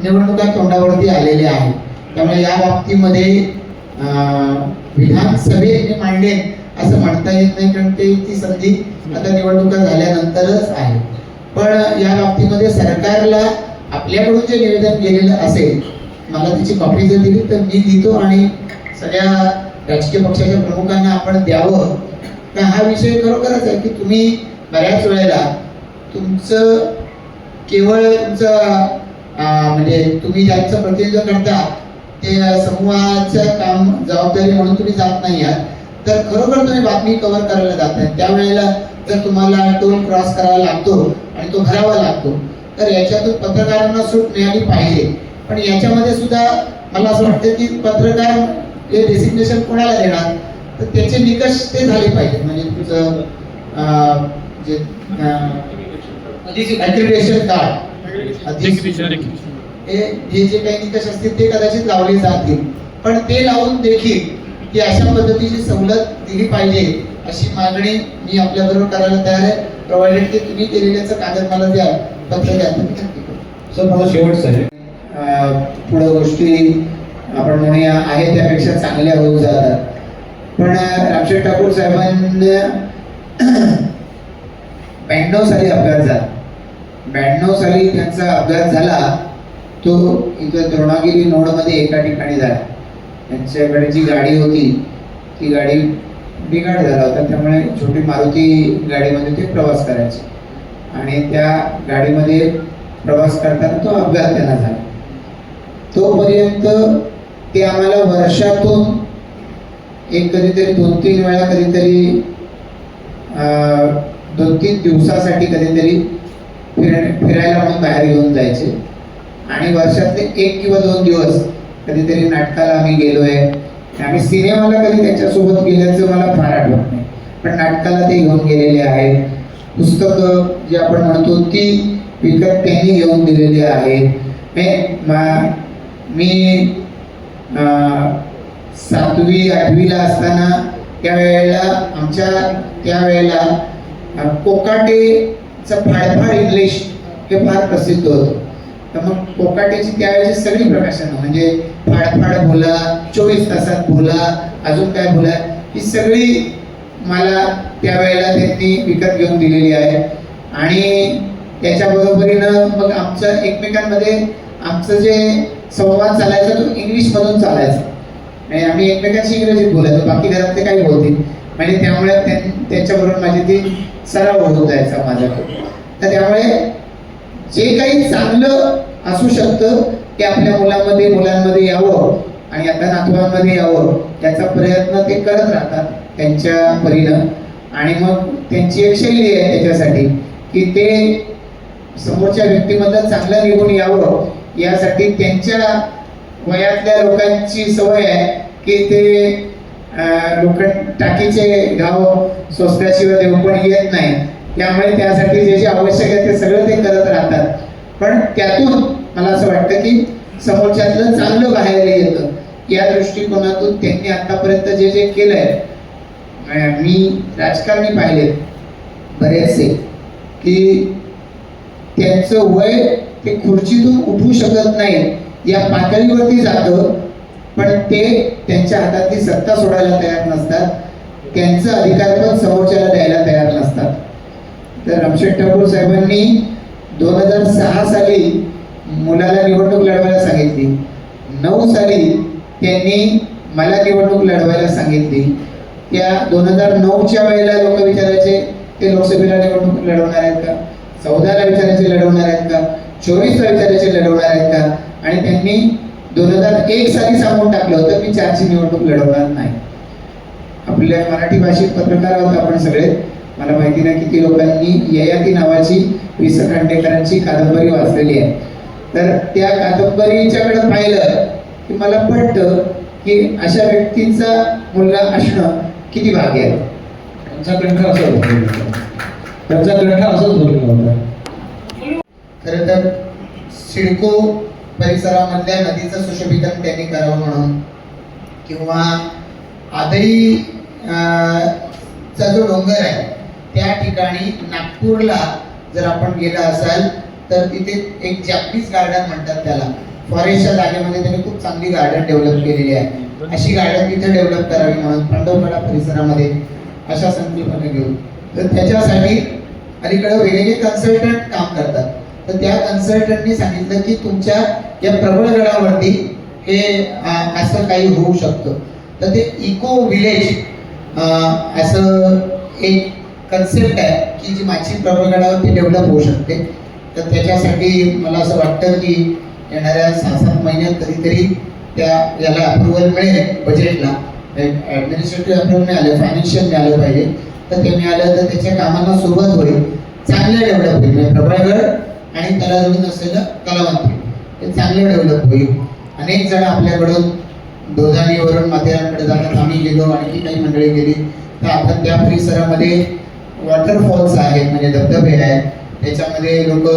निवडणुका तोंडावरती आलेले आहे. त्यामुळे या बाबतीमध्ये विधानसभेने मांडेल असं म्हणता येत नाही कारण ती संधी आता निवडणुका झाल्यानंतरच आहे. पण या बाबतीमध्ये सरकारला आपल्याकडून जे निवेदन गेलेलं असेल मला त्याची कॉपी जर दिली तर मी देतो आणि सगळ्या राजकीय पक्षाच्या प्रमुखांना आपण द्यावं. तर हा विषय खरोखरच आहे की तुम्ही बऱ्याच वेळेला तुमचं केवळ तुमचं म्हणजे तुम्ही ज्यांचं प्रतिनिधित्व करता ते समूहाचं काम जबाबदारी म्हणून तुम्ही जात नाही आहात, तर खरोखर तुम्ही बातमी कव्हर करायला जात नाही. त्यावेळेला जर तुम्हाला टोल क्रॉस करावा लागतो आणि तो भरावा लागतो तर याच्यातून पत्रकारांना सूट मिळाली पाहिजे. पण याच्यामध्ये सुद्धा मला असं वाटतं की पत्रकार हे डेसिग्नेशन कोणाला देणार तर त्याचे निकष ते झाले पाहिजे. म्हणजे तुमचं जे ॲक्रिडिटेशन कार्ड हे जे काही निकष असतील ते कदाचित लावले जातील. पण ते लावून देखील की अशा पद्धतीची सवलत दिली पाहिजे अशी मागणी मी आपल्याबरोबर करायला तयार आहे. प्रोव्हाइडेड की तुम्ही केलेल्याचं कागद मला द्या, पत्र द्या. सर मला शेवटचं आहे पुढे गोष्टी आपण म्हणूया आहे त्यापेक्षा चांगल्या होऊ जातात. पण रामशेठ ठाकूर साहेबांना 92 साली अपघात झाला. 92 साली त्यांचा अपघात झाला तो इथं द्रोणागिरी नोडमध्ये एका ठिकाणी झाला. त्यांच्याकडे जी गाडी होती ती गाडी बिघाड झाला होता, त्यामुळे छोटी मारुती गाडीमध्ये ते प्रवास करायचे आणि त्या गाडीमध्ये प्रवास करताना तो अपघात त्यांना झाला. तोपर्यंत ते आम्हाला वर्षातून एक कधीतरी 2-3 वेळा कधीतरी 2-3 दिवसासाठी कधीतरी फिरायला म्हणून बाहेर घेऊन जायचे आणि वर्षातले 1 किंवा 2 दिवस कधीतरी नाटकाला आम्ही गेलोय. आम्ही सिनेमाला कधी त्यांच्यासोबत गेल्याचं मला फार आठवत नाही, पण नाटकाला ते घेऊन गेलेले आहेत. पुस्तकं जी आपण म्हणतो ती विकत त्यांनी घेऊन दिलेली आहे. मी 7वी 8वीला असताना त्यावेळेला कोकाटेचं फाडफाड इंग्लिश हे फार प्रसिद्ध होतं. तर मग कोकाटेची त्यावेळेची सगळी प्रकाशनं म्हणजे फाडफाड बोला, 24 तासात बोला, अजून काय बोला, ही सगळी मला त्यावेळेला त्यांनी विकत घेऊन दिलेली आहे. आणि त्याच्या बरोबरीनं मग आमचं एकमेकांमध्ये आमचं जे संवाद चालायचा तो इंग्लिशमधून चालायचा. म्हणजे आम्ही एकमेकांशी इंग्रजीत बोलायचो, बाकी घरातले काही बोलतील. म्हणजे त्यामुळे त्यांच्याबरोबर माझी ती सराव होत जायचा माझ्याकडे. तर त्यामुळे जे काही चांगलं असू शकतं ते आपल्या मुलांमध्ये यावं आणि आता नातवांमध्ये यावं याचा प्रयत्न ते करत राहतात त्यांच्या परीनं. आणि मग त्यांची एक शैली आहे त्याच्यासाठी की ते समोरच्या व्यक्तीमधलं चांगलं निघून यावं यासाठी त्यांच्या वयातल्या लोकांची सवय आहे की ते लोक टाकीचे घाव सोसल्याशिवाय देव पण येत नाही. त्यामुळे त्यासाठी जे जे आवश्यक आहे ते सगळं ते करत राहतात. पण त्यातून मला असं वाटतं की समोरच्यातलं चांगलं बाहेर येतं. या दृष्टिकोनातून त्यांनी आतापर्यंत जे जे केलंय, मी राजकारणी पाहिले बरेचसे की त्यांचं वय ते खुर्चीतून उठू शकत नाही या पातळीवरती जातं, पण ते त्यांच्या हातातली सत्ता सोडायला तयार नसतात, त्यांचं अधिकार पण समोरच्याला द्यायला तयार नसतात. तर रामशेठ ठाकूर साहेबांनी 2006 साली मुलाला निवडणूक लढवायला सांगितली, 9 साली त्यांनी मला निवडणूक लढवायला सांगितली. त्या 2009च्या वेळेला लोक विचारायचे ते लोकसभेला निवडणूक लढवणार आहेत का, 14ला विचारायचे लढवणार आहेत का, 24ला विचारायचे लढवणार आहेत का. आणि त्यांनी 2001 साली सांगून टाकलं होतं मी 4ची निवडणूक लढवणार नाही. आपल्या मराठी भाषिक पत्रकार आहोत आपण सगळे, मला माहिती नाही किती लोकांनी ययाती नावाची वि स खांडेकरांची कादंबरी वाचलेली आहे. तर त्या कादंबरीच्याकडे पाहिलं की मला पटतं की अशा व्यक्तींचा मुलगा असणं किती भाग्य आहे. त्यांचा कंठ असाच भरलेला होता. खरं तर सिडको परिसरामधल्या नदीचं सुशोभीकरण त्यांनी करावं म्हणून, किंवा आदई चा जो डोंगर आहे त्या ठिकाणी नागपूरला जर आपण गेला असाल तर तिथे एक जॅपनीज गार्डन म्हणतात त्याला, फॉरेस्टच्या जागेमध्ये त्यांनी खूप चांगली गार्डन डेव्हलप केलेली आहे. अशी गार्डन तिथे डेव्हलप करावी म्हणून पांडवकडा परिसरामध्ये अशा संकल्पना घेऊन. तर त्याच्यासाठी अलीकडे वेगवेगळे कन्सल्टंट काम करतात. तर त्या कन्सल्टंटनी सांगितलं की तुमच्या या प्रबळगडावरती हे असं काही होऊ शकतं. तर ते इको विलेज असं एक कन्सेप्ट आहे की जी माझी प्रबळगडावरती डेव्हलप होऊ शकते. तर त्याच्यासाठी मला असं वाटतं की येणाऱ्या 6-7 महिन्यात कधीतरी याला अप्रुव्हल मिळेल. बजेटला ॲडमिनिस्ट्रेटिव्ह अप्रुव्हल मिळालं, फायनान्शियल मिळालं पाहिजे. तर ते मिळालं तर त्याच्या कामांना सुरुवात होईल, चांगलं डेव्हलप होईल. म्हणजे प्रबळगड आणि त्याला जोडून असलेलं कलावंती हे चांगलं डेव्हलप होईल. अनेक जण आपल्याकडून दोधानीवरून माथेरानकडे जातात, आम्ही गेलो, आणखी काही मंडळी गेली. तर आपण त्या परिसरामध्ये वॉटरफॉल्स आहेत, म्हणजे धबधबे आहेत. त्याच्यामध्ये लोक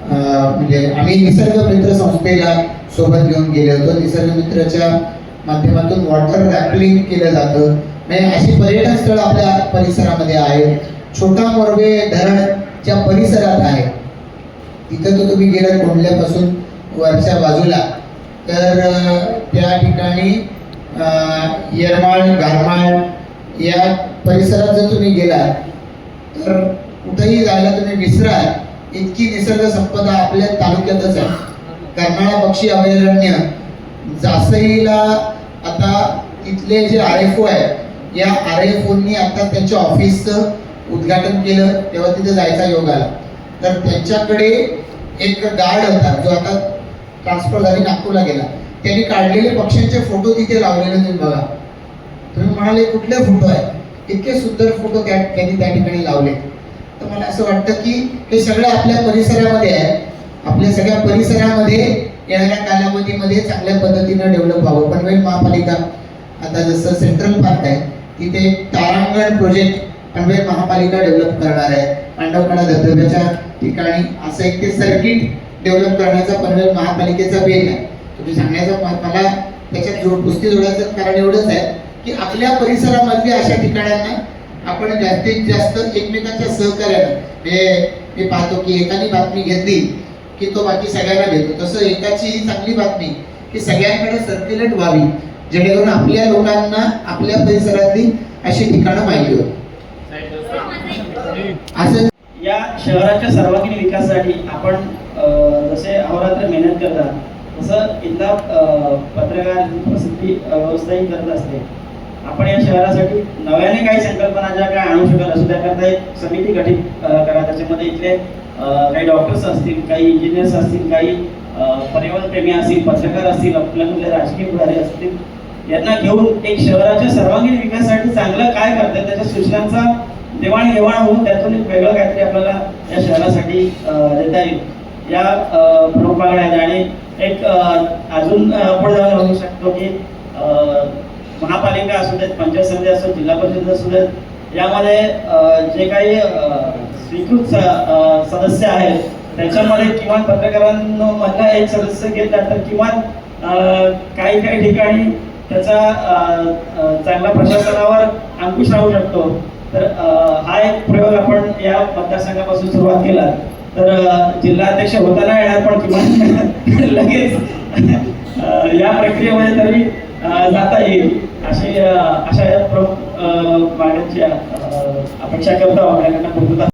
म्हणजे आम्ही निसर्ग मित्र संस्थेला सोबत घेऊन गेले होतो. निसर्ग मित्राच्या माध्यमातून वॉटर रॅपलिंग केलं जातं. म्हणजे अशी पर्यटन स्थळ आपल्या परिसरामध्ये आहेत. छोटा मोरबे धरणच्या परिसरात आहे, तिथं तो तुम्ही गेलात कोंडल्यापासून वरच्या बाजूला, तर त्या ठिकाणी येरमाळ गारमाळ या परिसरात जर तुम्ही गेलात तर कुठेही जायला तुम्ही विसराल इतकी निसर्ग संपदा आपल्या तालुक्यातच आहे. कर्नाळा पक्षी अभयारण्य, जासईला आता तिथले जे RFO आहे, या RFOंनी आता त्यांच्या ऑफिसचं उद्घाटन केलं, तेव्हा तिथे जायचा योग आला. तर त्यांच्याकडे एक गार्ड होता जो आता ट्रान्सफर झाली नागपूरला गेला. त्यांनी काढलेले पक्ष्यांचे फोटो तिथे लावलेले तुम्ही बघा. तुम्ही म्हणाले कुठले फोटो आहे, इतके सुंदर फोटो त्यांनी त्या ठिकाणी लावले. तर मला असं वाटतं की हे सगळं आपल्या परिसरामध्ये आहे. आपल्या सगळ्या परिसरामध्ये येणाऱ्या कालावधीमध्ये चांगल्या पद्धतीनं डेव्हलप व्हावं. पनवेल महापालिका आता जसं सेंट्रल पार्क आहे तिथे तारांगण प्रोजेक्ट पनवेल महापालिका डेव्हलप करणार आहे. पांडवकडा धबधब्याच्या ठिकाणी असं एक ते सर्किट डेव्हलप करण्याचा पनवेल महापालिकेचा बेत आहे. तुम्ही सांगण्याचा मला त्याच्यात पुस्ती जोडायचं कारण एवढंच आहे की आपल्या परिसरामधल्या अशा ठिकाणांना आपण जास्तीत जास्त एकमेकांच्या सहकार्यानं, म्हणजे मी पाहतो की एकाने बातमी घेतली की तो बाकी सगळ्यांना देतो, तसं एकाची ही चांगली बातमी की सगळ्यांकडे सर्क्युलेट व्हावी, जेणेकरून आपल्या लोकांना आपल्या परिसरातली अशी ठिकाणं माहिती होती. असं या शहराच्या सर्वांगीण विकासासाठी आपण जसे अहोरात्र मेहनत करतात तसं इथला पत्रकार प्रसिद्धी व्यवस्थाही करत असते. आपण या शहरासाठी नव्याने काही संकल्पना ज्या काय आणू शकाल असो त्याकरता एक समिती गठीत करा. त्याच्यामध्ये इथले काही डॉक्टर्स असतील, काही इंजिनियर्स असतील, काही पर्यावरणप्रेमी असतील, पत्रकार असतील, आपल्याकडे राजकीय पुढारी असतील, यांना घेऊन एक शहराच्या सर्वांगीण विकासासाठी चांगलं काय करतात त्याच्या सूचनांचा देवाणघेवाण होऊन त्यातून एक वेगळं काहीतरी आपल्याला या शहरासाठी देता येईल या प्रमुख मागण्या आहेत. आणि एक अजून पुढे जाऊन बघू शकतो की महापालिका असू देत, पंचायत समिती असू देत, जिल्हा परिषद असू देत, यामध्ये जे काही स्वीकृत सदस्य आहेत त्याच्यामध्ये किमान पत्रकारांमधला एक सदस्य घेतला तर किमान काही काही ठिकाणी त्याचा चांगला प्रशासनावर अंकुश राहू शकतो. तर हा एक प्रयोग आपण या मतदारसंघापासून सुरुवात केला तर जिल्हाध्यक्ष होता नाही येणार, पण किमान लगेच या प्रक्रियेमध्ये तरी जाता येईल अशा या प्रमुख मागण्यांची अपेक्षा करतो आपल्याकडनं पूर्तता